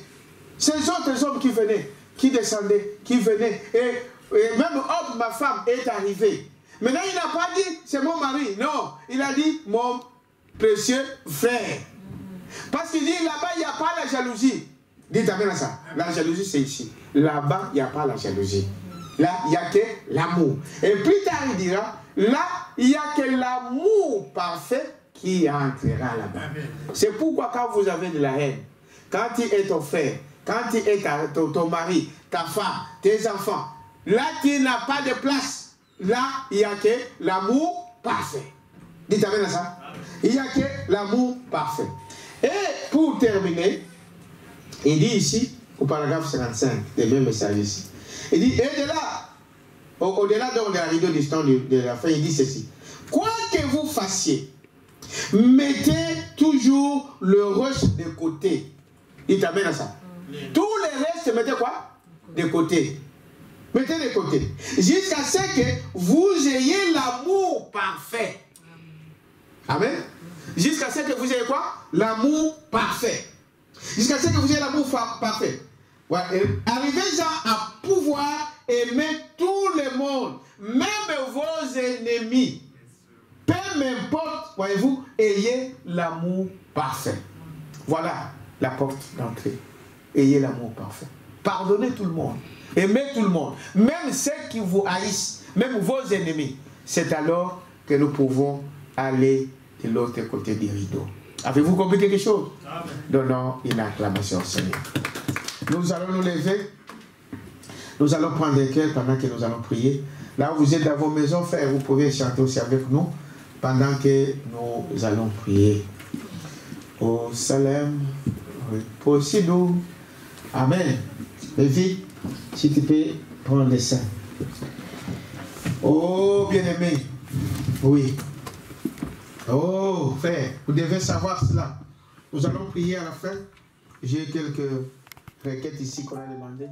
ces autres hommes qui venaient, qui descendaient, qui venaient, et même, hop, ma femme est arrivée. Maintenant, il n'a pas dit, c'est mon mari. Non, il a dit, mon précieux frère. Parce qu'il dit, là-bas, il n'y a pas la jalousie. Dites amen à ça. La jalousie, c'est ici. Là-bas, il n'y a pas la jalousie. Là, il n'y a que l'amour. Et plus tard, il dira, là, il n'y a que l'amour parfait qui entrera là-bas. C'est pourquoi quand vous avez de la haine, quand il est ton frère, quand il est ton mari, ta femme, tes enfants. Là, tu n'as pas de place. Là, il n'y a que l'amour parfait. Dites amen à ça. Il n'y a que l'amour parfait. Et pour terminer, il dit ici, au paragraphe 55, des mêmes messages ici, il dit, et de là, au-delà donc de la rideau distant de la fin, il dit ceci. Quoi que vous fassiez, mettez toujours le reste de côté. Il t'amène à ça. Tous les restes, mettez quoi? De côté. Mettez de côté. Jusqu'à ce que vous ayez l'amour parfait. Amen. Jusqu'à ce que vous ayez quoi? L'amour parfait. Jusqu'à ce que vous ayez l'amour parfait. Ouais. Arrivez-en à pouvoir aimer tout le monde, même vos ennemis. Peu m'importe, voyez-vous, ayez l'amour parfait. Voilà la porte d'entrée. Ayez l'amour parfait. Pardonnez tout le monde. Aimez tout le monde. Même ceux qui vous haïssent, même vos ennemis. C'est alors que nous pouvons aller de l'autre côté du rideau. Avez-vous compris quelque chose? Donnons une acclamation au Seigneur. Nous allons nous lever. Nous allons prendre un cœur pendant que nous allons prier. Là où vous êtes dans vos maisons, frères, vous pouvez chanter aussi avec nous pendant que nous allons prier. Au Salem, repose-nous. Amen. Lévi, si tu peux prendre le sein. Oh, bien-aimé. Oui. Oh, frère, vous devez savoir cela. Nous allons prier à la fin. J'ai quelques requêtes ici qu'on a demandées.